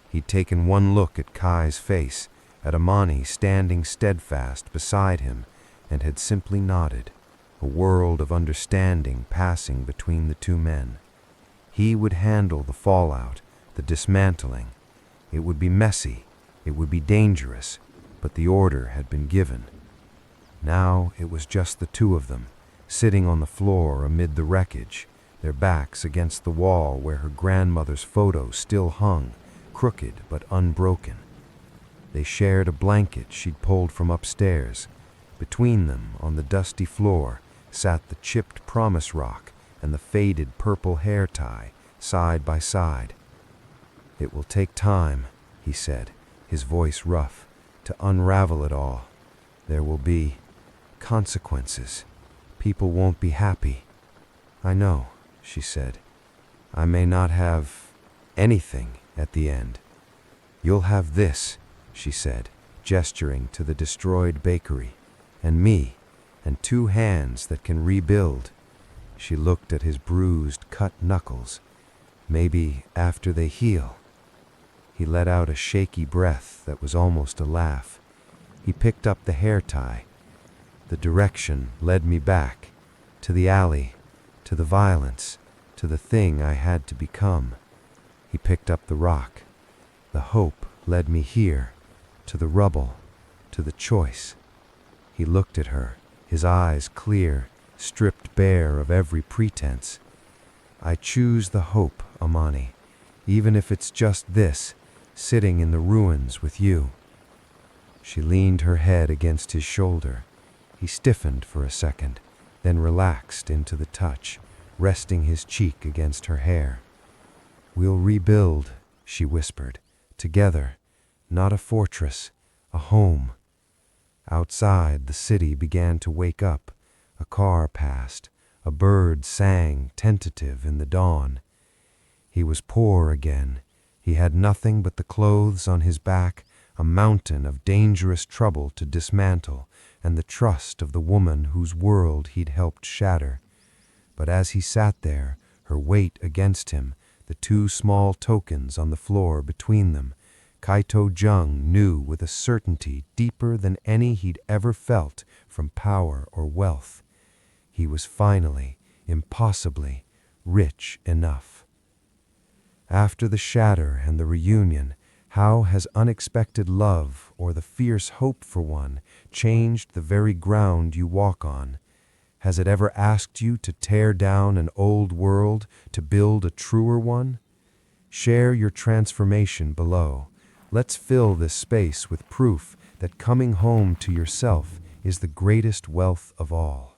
He'd taken one look at Kai's face, at Amani standing steadfast beside him, and had simply nodded, a world of understanding passing between the two men. He would handle the fallout, the dismantling. It would be messy, it would be dangerous, but the order had been given. Now it was just the two of them, sitting on the floor amid the wreckage, their backs against the wall where her grandmother's photo still hung, crooked but unbroken. They shared a blanket she'd pulled from upstairs. Between them, on the dusty floor, sat the chipped promise rock and the faded purple hair tie, side by side. "It will take time," he said, his voice rough, "to unravel it all. There will be consequences. People won't be happy." "I know," she said. "I may not have anything at the end." "You'll have this," she said, gesturing to the destroyed bakery, "and me, and 2 hands that can rebuild." She looked at his bruised, cut knuckles. "Maybe after they heal." He let out a shaky breath that was almost a laugh. He picked up the hair tie. "The direction led me back, to the alley, to the violence, to the thing I had to become." He picked up the rock. "The hope led me here, to the rubble, to the choice." He looked at her, his eyes clear, stripped bare of every pretense. "I choose the hope, Amani, even if it's just this, sitting in the ruins with you." She leaned her head against his shoulder. He stiffened for a second, then relaxed into the touch, resting his cheek against her hair. "We'll rebuild," she whispered, "together, not a fortress, a home." Outside, the city began to wake up. A car passed. A bird sang, tentative in the dawn. He was poor again. He had nothing but the clothes on his back, a mountain of dangerous trouble to dismantle, and the trust of the woman whose world he'd helped shatter. But as he sat there, her weight against him, the 2 small tokens on the floor between them, Kaito Jung knew with a certainty deeper than any he'd ever felt from power or wealth. He was finally, impossibly, rich enough. After the shatter and the reunion, how has unexpected love or the fierce hope for one changed the very ground you walk on? Has it ever asked you to tear down an old world to build a truer one? Share your transformation below. Let's fill this space with proof that coming home to yourself is the greatest wealth of all.